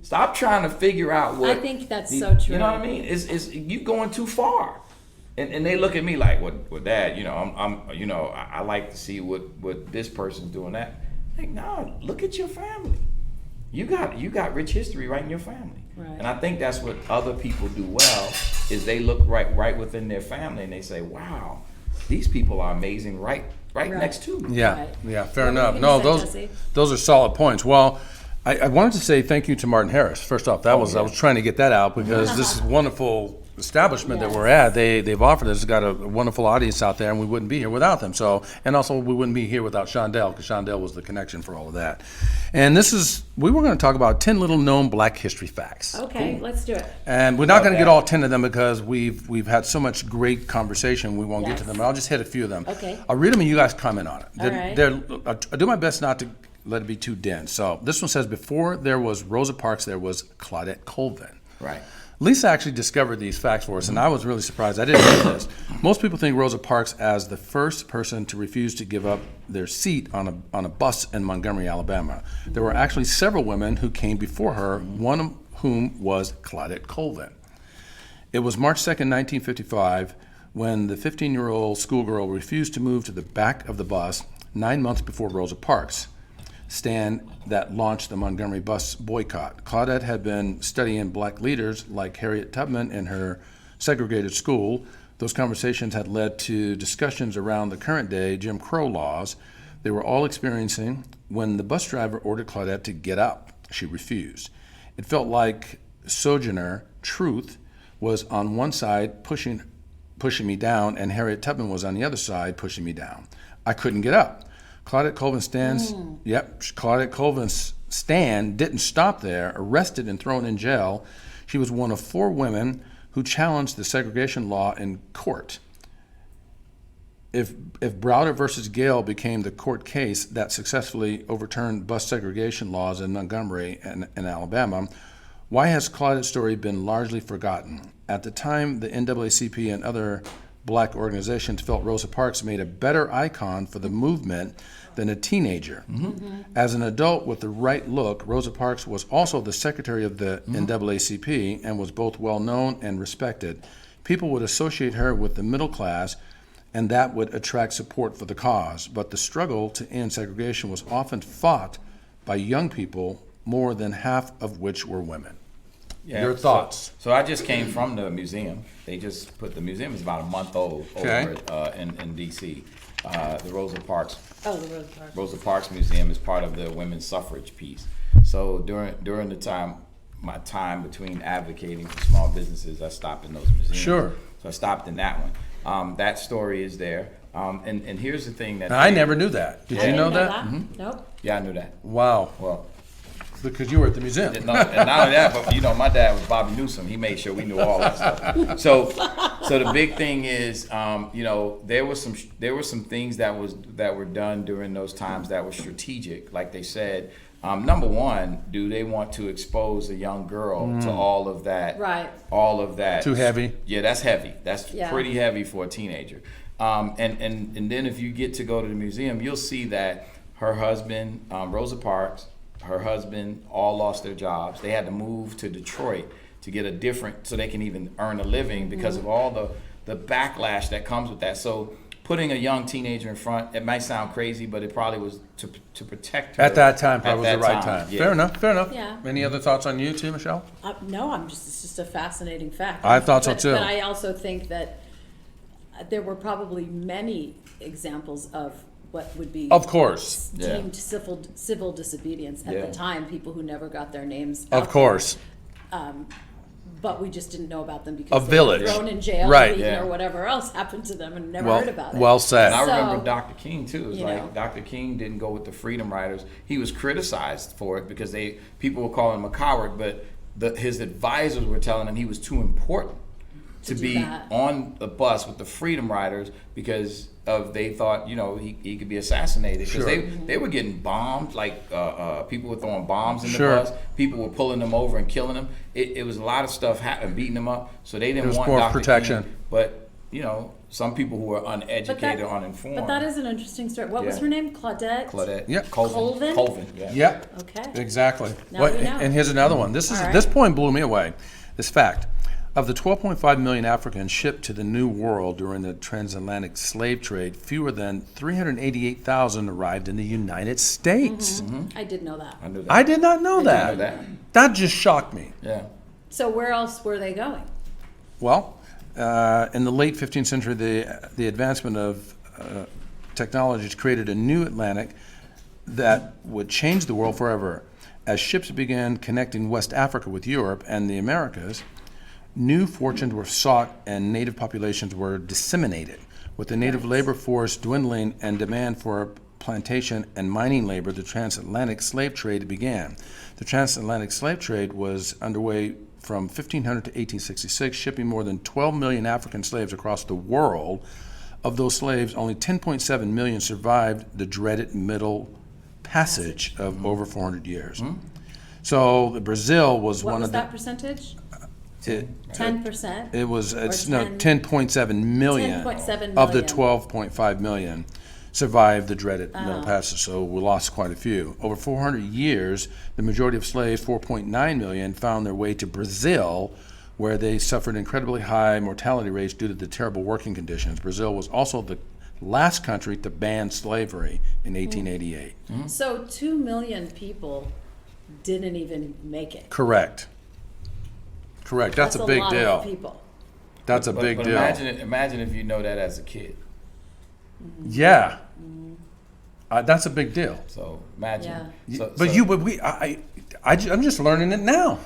Stop trying to figure out what. I think that's so true. You know what I mean? It's you going too far. And they look at me like, what, Dad? I like to see what this person's doing. That, like, no, look at your family. You got rich history right in your family. Right. And I think that's what other people do well is they look right within their family and they say, wow, these people are amazing right next to me. Yeah, Right. yeah, fair What were enough. you No, gonna say, those are solid points. Well, I wanted to say thank you to Martin Harris. First off, I was trying to get that out because this is wonderful establishment that we're at. They've offered us, got a wonderful audience out there, and we wouldn't be here without them. So, and also we wouldn't be here without Shondell because Shondell was the connection for all of that. And we were going to talk about 10 little known Black history facts. Okay, let's do it. And we're not going to get all 10 of them because we've had so much great conversation. We won't get to Yes. them. But I'll just hit a few of them. Okay. I'll read them and you guys comment on it. All right. I do my best not to let it be too dense. So this one says, before there was Rosa Parks, there was Claudette Colvin. Right. Lisa actually discovered these facts for us, and I was really surprised. I didn't know this. Most people think Rosa Parks as the first person to refuse to give up their seat on a bus in Montgomery, Alabama. There were actually several women who came before her, one of whom was Claudette Colvin. It was March 2nd, 1955, when the 15-year-old schoolgirl refused to move to the back of the bus 9 months before Rosa Parks' stand that launched the Montgomery bus boycott. Claudette had been studying Black leaders like Harriet Tubman in her segregated school. Those conversations had led to discussions around the current day Jim Crow laws they were all experiencing when the bus driver ordered Claudette to get up. She refused. It felt like Sojourner Truth was on one side pushing me down, and Harriet Tubman was on the other side pushing me down. I couldn't get up. Claudette Colvin's stand didn't stop there. Arrested and thrown in jail, she was one of 4 women who challenged the segregation law in court. If Browder versus Gale became the court case that successfully overturned bus segregation laws in Montgomery and Alabama, why has Claudette's story been largely forgotten? At the time, the NAACP and other Black organizations felt Rosa Parks made a better icon for the movement than a teenager. As an adult with the right look, Rosa Parks was also the secretary of the NAACP and was both well known and respected. People would associate her with the middle class, and that would attract support for the cause. But the struggle to end segregation was often fought by young people, more than half of which were women. Yeah, Your thoughts? So I just came from the museum. They just put the museum is about a month old Okay. over in D.C. The Rosa Parks Oh, the Rosa Parks. Rosa Parks Museum is part of the women's suffrage piece. So during the time, my time between advocating for small businesses, I stopped in those museums. Sure. So I stopped in that one. That story is there. And here's the thing that Now, I never knew that. Did I you didn't know that? Nope. Yeah, I knew that. Wow. Well, Because you were at the museum. and not only that, but my dad was Bobby Newsom. He made sure we knew all that stuff. So the big thing is, there were some things that were done during those times that were strategic. Like they said, number one, do they want to expose a young girl to all of that? Right. All of that. Too heavy? Yeah, that's heavy. That's Yeah. pretty heavy for a teenager. And then if you get to go to the museum, you'll see that her husband, Rosa Parks, her husband, all lost their jobs. They had to move to Detroit to get a different, so they can even earn a living because of all the backlash that comes with that. So putting a young teenager in front, it might sound crazy, but it probably was to protect her. At that time, probably was at the that right time. Yeah. Fair enough, fair enough. Yeah. Any other thoughts on you too, Michelle? No, it's just a fascinating fact. I thought so But- too. But I also think that there were probably many examples of what would be Of course, Yeah. deemed civil disobedience at Yeah. the time. People who never got their names. of out course. there. But we just didn't know about them A because they village. were thrown in jail, Right. beaten, Yeah. or whatever else happened to them, and never Well, heard about it. well And said. I So, remember Dr. King too. It was you like know. Dr. King didn't go with the Freedom Riders. He was criticized for it because people were calling him a coward, but his advisors were telling him he was too important to do be that. on the bus with the Freedom Riders because they thought he could be assassinated because Sure. they were getting bombed, like people were throwing bombs in Sure. the bus, people were pulling them over and killing them. It was a lot of stuff happening, beating them up, so they didn't was want more Dr. protection. King. But some people who were uneducated, uninformed. But that is an interesting story. What was Yeah. her name? Claudette? Claudette. Yeah. Colvin. Colvin? Yeah. Yep. Okay. Exactly. Now we know. And here's another one. This All right. this point blew me away. This fact. Of the 12.5 million Africans shipped to the New World during the transatlantic slave trade, fewer than 388,000 arrived in the United States. I did know that. I knew that. I did not know that. know that. That just shocked me. Yeah. So where else were they going? Well, in the late 15th century, the advancement of technologies created a new Atlantic that would change the world forever. As ships began connecting West Africa with Europe and the Americas, new fortunes were sought and native populations were disseminated. With the native labor force dwindling and demand for plantation and mining labor, the transatlantic slave trade began. The transatlantic slave trade was underway from 1500 to 1866, shipping more than 12 million African slaves across the world. Of those slaves, only 10.7 million survived the dreaded Middle Passage of over 400 years. So Brazil was What one was of that the. percentage? It, 10%? it was it's, Or no 10.7 million 10.7 of the million. 12.5 million survived the dreaded Oh. Middle Passage. So we lost quite a few. Over 400 years, the majority of slaves, 4.9 million, found their way to Brazil, where they suffered incredibly high mortality rates due to the terrible working conditions. Brazil was also the last country to ban slavery in 1888. So 2 million people didn't even make it. Correct. That's a big lot deal. of people. That's a But big deal. imagine if you know that as a kid. Yeah. That's a big deal. So imagine. Yeah. I'm just learning it now.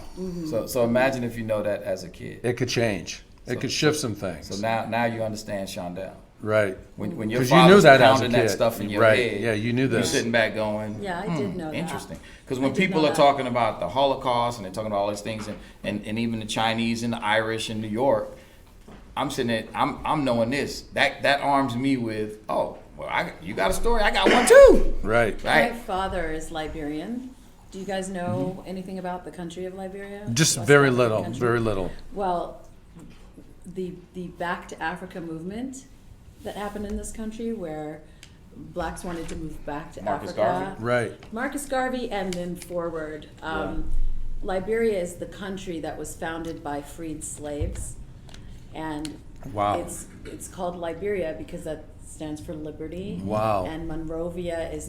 So imagine if you know that as a kid. It could change. It could shift some things. So now you understand Shondell. Right. When your 'Cause you knew father's that as a pounding that kid. stuff in your Right. head, Yeah, you knew you're this. sitting back going, Yeah, I did know that. interesting. Because I when did people know are that. talking about the Holocaust and they're talking about all these things, and even the Chinese and the Irish in New York, I'm sitting there, I'm knowing this. That arms me with, you got a story, I got one too. Right. Right? My father is Liberian. Do you guys know anything about the country of Liberia? Just West very African little. country? Very little. Well, the Back to Africa movement that happened in this country, where blacks wanted to move back to Marcus Africa. Garvey? Right. Marcus Garvey, and then forward. Liberia is the country that was founded by freed slaves, and Wow. it's called Liberia because that stands for liberty. Wow. And Monrovia is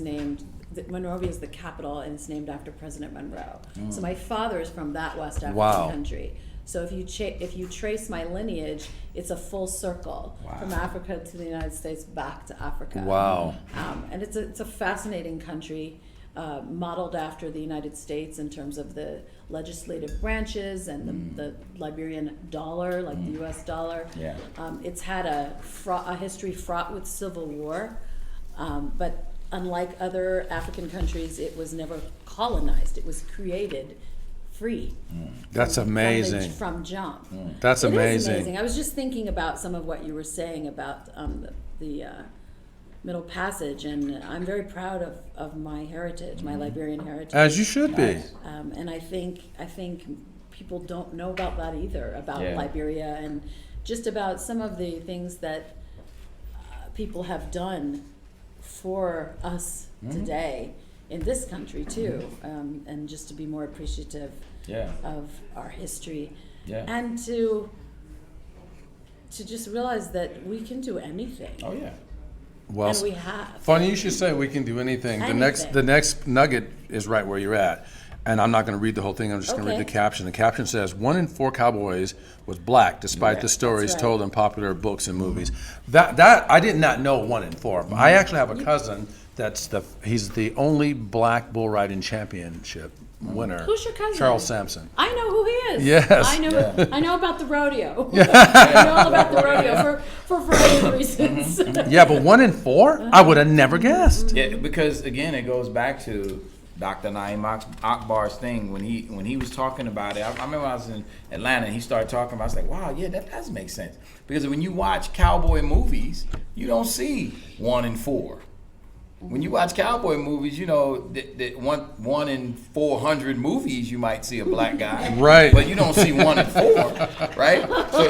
Monrovia is the capital, and it's named after President Monroe. So my father is from that West African Wow. country. So if you trace my lineage, it's a full circle from Africa to the United States back to Africa. Wow. And it's a fascinating country, modeled after the United States in terms of the legislative branches and the Liberian dollar, like the U.S. dollar. Yeah. It's had a history fraught with civil war, but unlike other African countries, it was never colonized. It was created free. That's amazing. From jump. That's It is amazing. amazing. I was just thinking about some of what you were saying about the Middle Passage, and I'm very proud of my heritage, my Liberian heritage. As you should be. And I think people don't know about that either, about Yeah. Liberia, and just about some of the things that people have done for us today in this country too, and just to be more appreciative Yeah. of our history. Yeah. and to just realize that we can do anything, Oh yeah. Well, and we have. funny you should say we can do anything. The next nugget is right where you're at. And I'm not going to read the whole thing. I'm just going to read Okay. the caption. The caption says, 1 in 4 cowboys was black, despite the stories right. told in popular books and movies. That I did not know 1 in 4. I actually have a cousin he's the only black bull riding championship winner. Who's your cousin? Charles Sampson. I know who he is. Yes. I know about the rodeo. I know all about the rodeo for various reasons. Yeah, but 1 in 4? I would have never guessed. Yeah, because again, it goes back to Dr. Naeem Akbar's thing when he was talking about it. I remember when I was in Atlanta and he started talking about it. I was like, wow, yeah, that does make sense. Because when you watch cowboy movies, you don't see 1 in 4. When you watch cowboy movies, you know that one in 400 movies you might see a black guy, Right. But you don't see 1 in 4, right?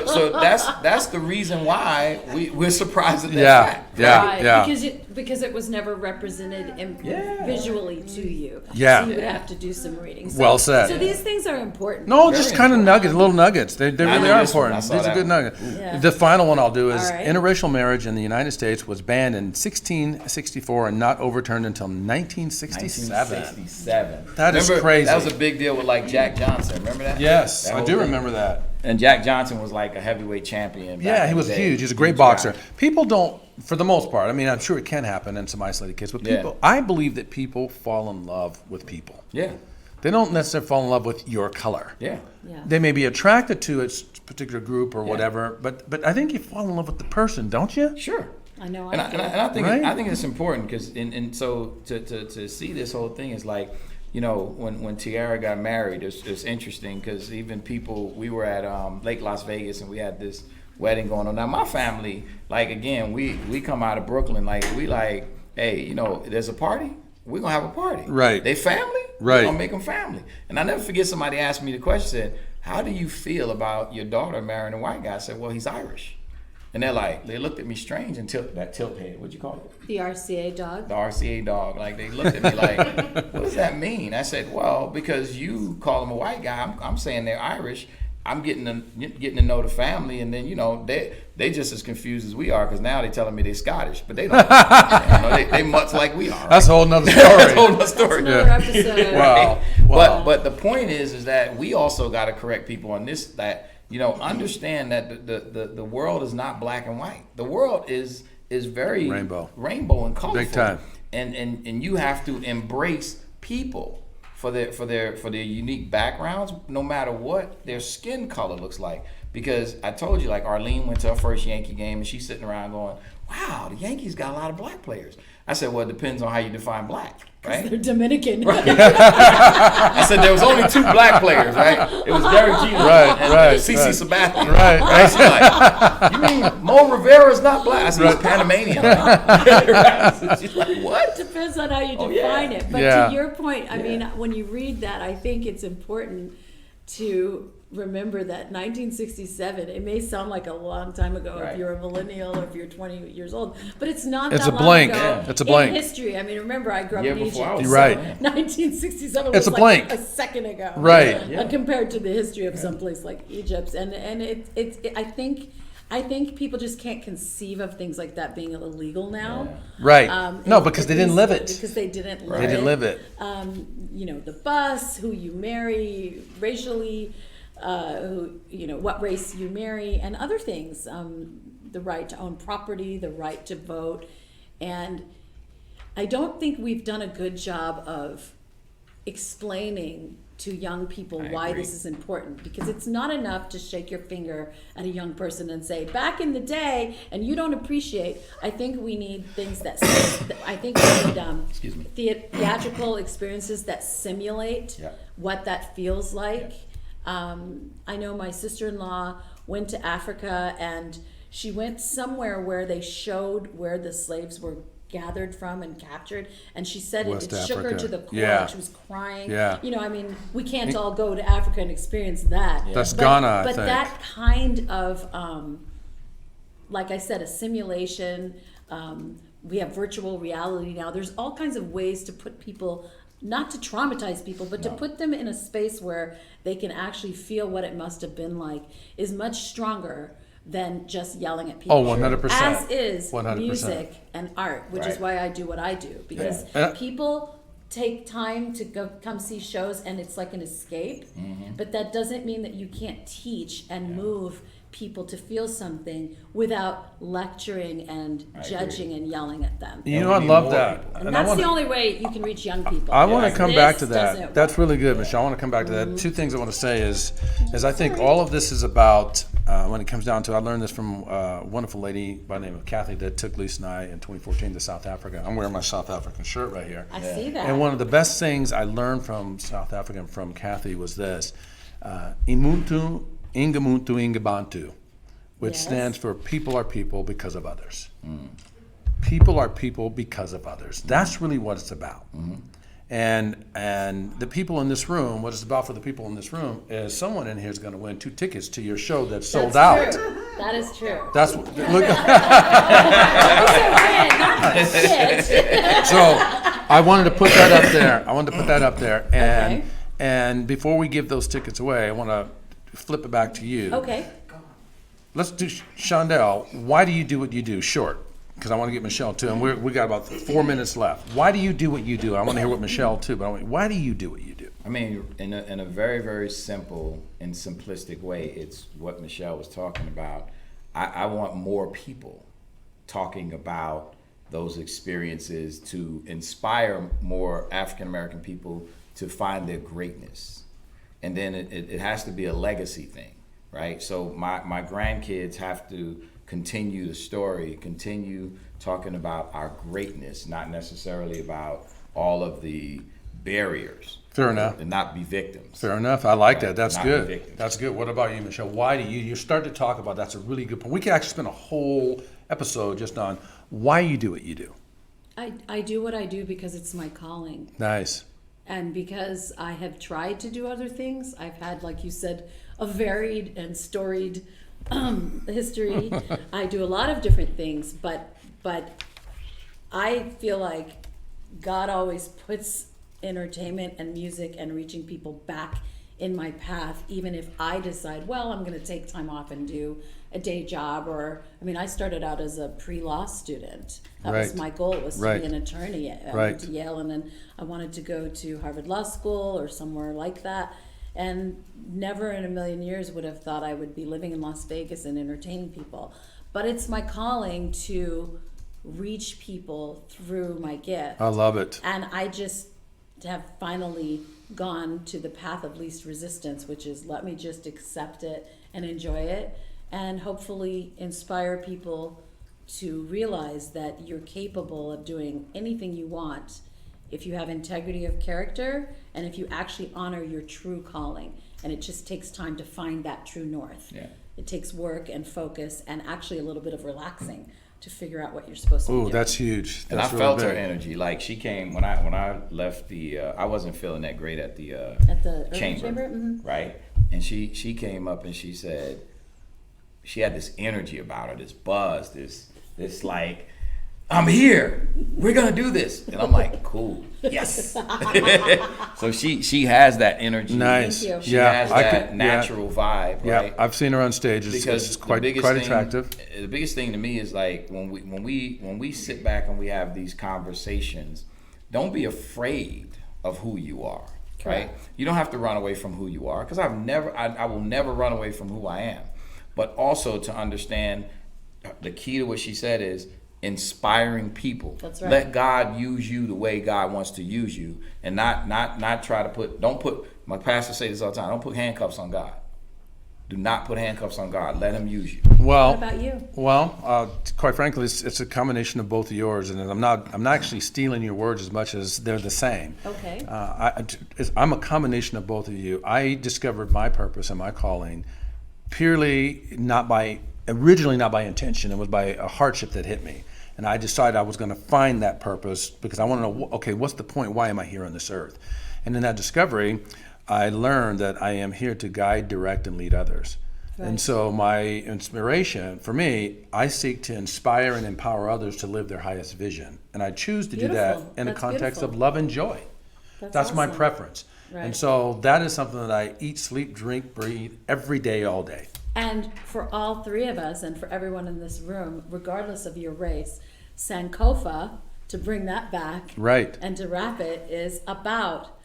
So that's the reason why we're surprised at that Yeah, fact. yeah, Right, yeah. because it was never represented visually to you. Yeah. So you would have to do some reading. So, Well said. So these things are important. No, Very just kind of important. nuggets, little nuggets. They really knew are this one. important. I These saw are that good one. nuggets. Yeah. The final one I'll do is All right. interracial marriage in the United States was banned in 1664 and not overturned until 1967. 1967. That is Remember, crazy. That was a big deal with like Jack Johnson. Remember that? Yes, That I whole do thing. remember that. And Jack Johnson was like a heavyweight champion. back Yeah, in he the was day. huge. He's a great Huge boxer. guy. People don't, for the most part, I mean, I'm sure it can happen in some isolated cases, but Yeah. people, I believe that people fall in love with people. Yeah, They don't necessarily fall in love with your color. yeah. Yeah. They may be attracted to a particular group or whatever, but I think you fall in love with the person, don't you? Sure. I know. And I do. I think Right? I think it's important because and so to see this whole thing is like, you know, when Tiara got married, it's interesting because even people, we were at Lake Las Vegas and we had this wedding going on. Now my family, like again, we come out of Brooklyn, like we like, hey, you know, there's a party, we're gonna have a party. Right. They family, Right. we're gonna make them family. And I never forget somebody asked me the question, said, how do you feel about your daughter marrying a white guy? I said, well, he's Irish. And they looked at me strange and that tilt head, what'd you call it? The RCA dog. The RCA dog. Like they looked at me like, what does that mean? I said, well, because you call them a white guy, I'm saying they're Irish. I'm getting to know the family, and then you know they just as confused as we are because now they're telling me they're Scottish, but they don't. You know, they much like we are. That's a whole nother story. That's a whole nother story. Another episode. Wow. But the point is that we also got to correct people on this. That you know, understand that the world is not black and white. The world is very Rainbow and colorful. Big time. And you have to embrace people for their unique backgrounds, no matter what their skin color looks like. Because I told you, like Arlene went to her first Yankee game and she's sitting around going, "Wow, the Yankees got a lot of black players." I said, "Well, it depends on how you define black, right?" They're Dominican. I said there was only 2 black players, right? It was Derek Jeter and right, CeCe right. Sabathia. Right. She's like, "You mean Mo Rivera's not black?" I said, "He's Panamanian." Right? She's like, "What?" Depends on how you Oh, define yeah. it. But Yeah. to your point, I mean, when you read that, I think it's important to remember that 1967, it may sound like a long time ago Right. if you're a millennial or if you're 20 years old, but it's not It's that a long blank. ago Yeah. It's a blank. in history. I mean, remember, I grew up Year in before I Egypt. was so Right. 1967 It's was a like blank. a second ago. Right. Compared to the history of some place like Egypt. And I think people just can't conceive of things like that being illegal now. Right. No, in- because they in didn't these- live it. Because they didn't live They didn't live it. You know, the bus, who you marry racially, who, you know, what race you marry, and other things. The right to own property, the right to vote. And I don't think we've done a good job of explaining to young people why agree. this is important, because it's not enough to shake your finger at a young person and say back in the day and you don't appreciate. I think we need things that I think we need Excuse me. theatrical experiences that simulate Yeah. what that feels like. I know my sister-in-law went to Africa and she went somewhere where they showed where the slaves were gathered from and captured, and she said West it shook her Africa. to the core. Yeah. Like she was crying. Yeah. You know, I mean, we can't all go to Africa and experience that. That's But- Ghana, I But think. that kind of, like I said, a simulation. We have virtual reality now. There's all kinds of ways to put people not to traumatize people, but to put them in a space where they can actually feel what it must have been like is much stronger than just yelling at people. Oh, 100%. As is 100%. music and art, which is Right. why I do what I do. Because Yeah. people take time to come see shows and it's like an escape, but that doesn't mean that you can't teach and move people to feel something without lecturing and judging and yelling at them. You know, we I need love more that. people. And I that's wanna- the only way you can reach young people. I want to come back to This that. doesn't That's really good, Michelle. I want to come back to that. Two things I want to say is I think all of this is about, when it comes down to, I learned this from a wonderful lady by the name of Kathy that took Lisa and I in 2014 to South Africa. I'm wearing my South African shirt right here. I see that. And one of the best things I learned from South Africa and from Kathy was this, Imuntu Ingamuntu Ingabantu, which Yes. stands for people are people because of others. People are people because of others. That's really what it's about. And the people in this room, what it's about for the people in this room is someone in here is going to win 2 tickets to your show that's sold out. True. That is true. That's what, look. Shit. So I wanted to put that up there. And Okay. and before we give those tickets away, I want to flip it back to you. Okay. Let's do Shondell. Why do you do what you do? Short, because I want to get Michelle too, and we got about 4 minutes left. Why do you do what you do? I want to hear what Michelle too, but why do you do what you do? I mean, in a very, very simple and simplistic way, it's what Michelle was talking about. I want more people talking about those experiences to inspire more African American people to find their greatness. And then it has to be a legacy thing, right? So my grandkids have to continue the story, continue talking about our greatness, not necessarily about all of the barriers. Fair enough. And not be victims. Fair enough. I like that. That's Not be good. victims. That's good. What about you, Michelle? Why do you start to talk about, that's a really good point. We could actually spend a whole episode just on why you do what you do. I do what I do because it's my calling. Nice. And because I have tried to do other things, I've had, like you said, a varied and storied history. I do a lot of different things, but I feel like God always puts entertainment and music and reaching people back in my path, even if I decide, well, I'm going to take time off and do a day job. Or, I mean, I started out as a pre-law student. That was Right. my goal, was to Right. be an attorney. I Right. went to Yale, and then I wanted to go to Harvard Law School or somewhere like that. And never in a million years would have thought I would be living in Las Vegas and entertaining people. But it's my calling to reach people through my gift. I love it. And I just have finally gone to the path of least resistance, which is let me just accept it and enjoy it, and hopefully inspire people to realize that you're capable of doing anything you want if you have integrity of character and if you actually honor your true calling. And it just takes time to find that true north. Yeah. It takes work and focus and actually a little bit of relaxing to figure out what you're supposed to be Ooh, doing. that's huge. And That's I really felt her big. energy. Like she came when I left the. I wasn't feeling that great at the At the Urban chamber, Chamber? Mhm. right? And she came up and she said, she had this energy about her, this buzz, this like, I'm here. We're gonna do this, and I'm like, cool, yes. So she has that energy. Nice. Thank you. She Yeah, has I that could- natural vibe, Yeah, right? I've seen her on stage. It's the quite biggest quite thing- attractive. The biggest thing to me is like when we sit back and we have these conversations, don't be afraid of who you are, right? Correct. You don't have to run away from who you are, because I will never run away from who I am. But also to understand the key to what she said is inspiring people. That's right. Let God use you the way God wants to use you, and not try to don't put, my pastor say this all the time, don't put handcuffs on God. Do not put handcuffs on God. Let him use you. Well, What about you? Well, quite frankly, it's a combination of both of yours, and I'm not actually stealing your words as much as they're the same. Okay. I'm a combination of both of you. I discovered my purpose and my calling purely originally not by intention. It was by a hardship that hit me, and I decided I was going to find that purpose because I want to know, okay, what's the point? Why am I here on this earth? And in that discovery, I learned that I am here to guide, direct, and lead others. Right. And so my inspiration, for me, I seek to inspire and empower others to live their highest vision. And I choose to do that Beautiful. in a That's context beautiful. of love and joy. That's my awesome. preference. Right. And so that is something that I eat, sleep, drink, breathe every day, all day. And for all three of us and for everyone in this room, regardless of your race, Sankofa, to bring that back Right. and to wrap it, is about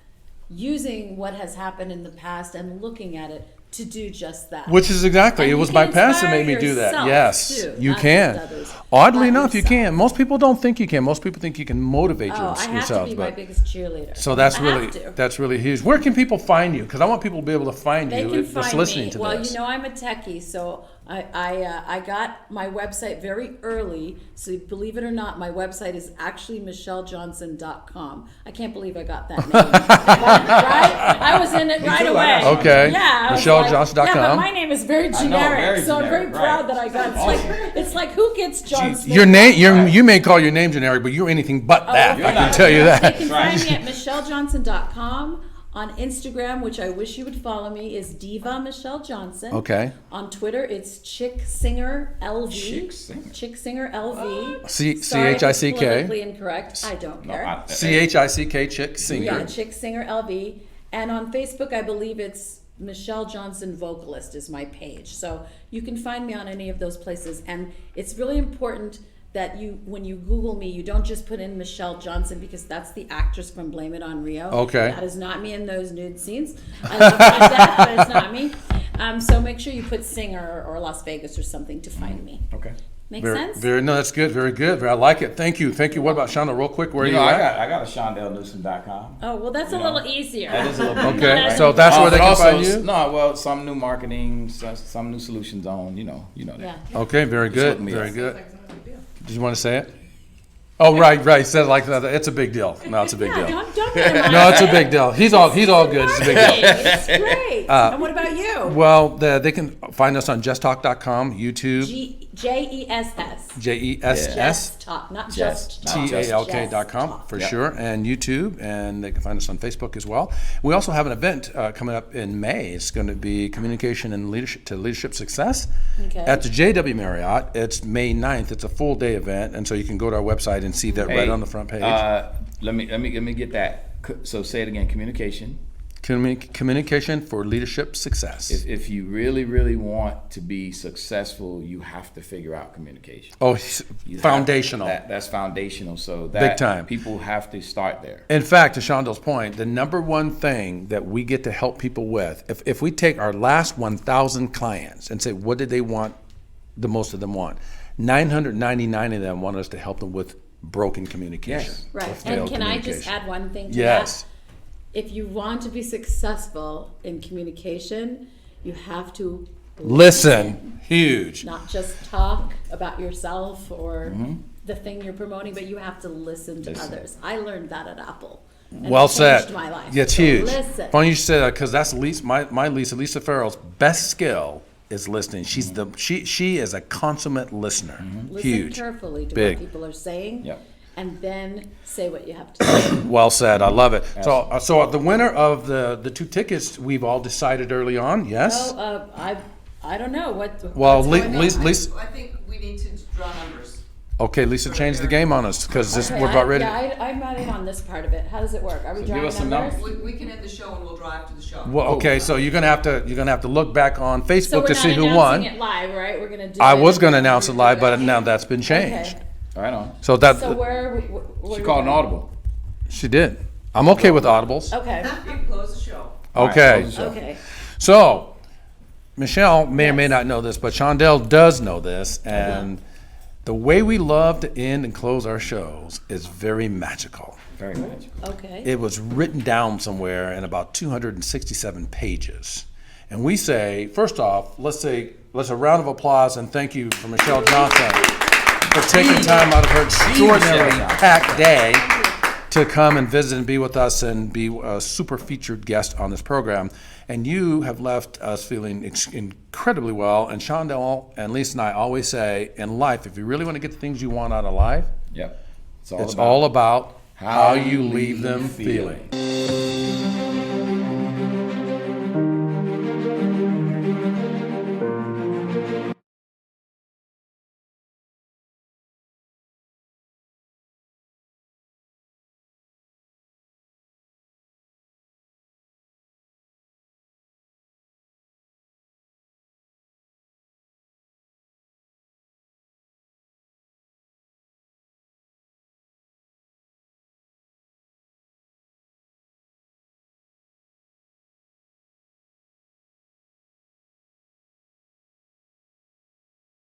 using what has happened in the past and looking at it to do just that. Which is exactly, And it you was can my past that inspire made me do that. yourself, Yes, too, you not can. just others, Oddly but enough, you yourself. can. Most people don't think you can. Most people think you can motivate Oh, I have to yourselves. be my But biggest cheerleader. so that's I really have to. that's really huge. Where can people find you? Because I want people to be able to find They you can if that's find listening me. to Well, this. you know, I'm a techie, so I got my website very early. So believe it or not, my website is actually michellejohnson.com. I can't believe I got that name. Right? I was in it right too, I away. got Okay. Yeah. I was like, michellejohnson.com. Yeah, but my name is very generic, very so I'm very generic, proud right. that I got. It's like who gets John Smith? Your name, you may call your name generic, but you're anything but that. okay. I can tell you They that. can find me at michellejohnson.com. On Instagram, which I wish you would follow me, is Diva Michelle Johnson. Okay. On Twitter, it's Chick Singer LV. Chick Singer. Chick Singer LV. C- Sorry if it's CHICK. politically incorrect. I don't No, care. CHICK chick singer. Yeah, Chick Singer LV. And on Facebook, I believe it's Michelle Johnson Vocalist is my page. So you can find me on any of those places. And it's really important that you, when you Google me, you don't just put in Michelle Johnson, because that's the actress from Blame It on Rio. Okay. That is not me in those nude scenes. I look like that, but it's not me. So make sure you put singer or Las Vegas or something to find me. Okay. Make Very, sense? very, no, that's good. Very good. I like it. Thank you. Thank you. What about Shonda, real quick? Where are You you know, at? I got a ShondelNewsom.com. Oh, well, that's a little easier. That is a little bit Okay, right? so that's where they but can also, find you? No, well, some new marketing, some new solutions on, you know that. Yeah. Okay, very good. look me Very up. good. Did you want to say it? Oh, right. Said it like that. It's a big deal. No, it's a big Yeah, deal. don't minimize No, it's a it. big deal. He's all good. It's a big deal. It's great. And what about you? Well, they can find us on JessTalk.com, YouTube, JESS. JESS. Just talk, not just talk. TALK.com for Yep. sure, and YouTube, and they can find us on Facebook as well. We also have an event coming up in May. It's going to be Communication and Leadership to Leadership Success Okay. at the JW Marriott. It's May 9th. It's a full day event, and so you can go to our website and see that right on the front page. Let me get that. So say it again. Communication. Communication for Leadership Success. If you really, really want to be successful, you have to figure out communication. Oh, You have- foundational. That's foundational. So Big time. People have to start there. In fact, to Shondel's point, the number one thing that we get to help people with, if we take our last 1,000 clients and say, what did they want, the most of them want? 999 of them want us to help them with broken communication. Yes. or Right. And failed can I just communication. add one thing to Yes. that? If you want to be successful in communication, you have to Listen, huge. not just talk about yourself or Mm-hmm. the thing you're promoting, but you have to listen to others. I learned that at Apple. And Well it changed said. my life. Yeah, it's So huge. Listen. Funny you should say that, because that's my Lisa Farrell's best skill is listening. She is a consummate listener. Listen Huge. carefully to Big. what people are saying. Yep. And then say what you have to say. Well said. I love it. So the winner of the two tickets we've all decided early on. Yes. Oh, I don't know what. Well, what's going on. Lisa. I think we need to draw numbers. Okay, Lisa changed the game on us because Okay, we're about ready. I'm not in on this part of it. How does it work? Are we give drawing us some numbers? numbers. We can end the show and we'll draw after the show. Well, okay, so you're gonna have to look back on So Facebook we're to not see who announcing won. it live, right? We're gonna do. I it. was gonna announce it live, but now that's been changed. Okay. Right on. So that So where She called an audible. she did. I'm okay with audibles. Okay. You can close the show. Okay. close the show. Okay. So, Michelle may or may Yes. not know this, but Shondell does know this, and the way we love to end and close our shows is very magical. Very magical. Okay. It was written down somewhere in about 267 pages. And we say, first off, let's a round of applause and thank you for Michelle Johnson for taking time out of her extraordinarily Michelle Johnson. packed day to come and visit and be with us and be a super featured guest on this program. And you have left us feeling incredibly well. And Shondell and Lisa and I always say, in life, if you really want to get the things you want out of life, Yep. it's all about how you leave them feeling.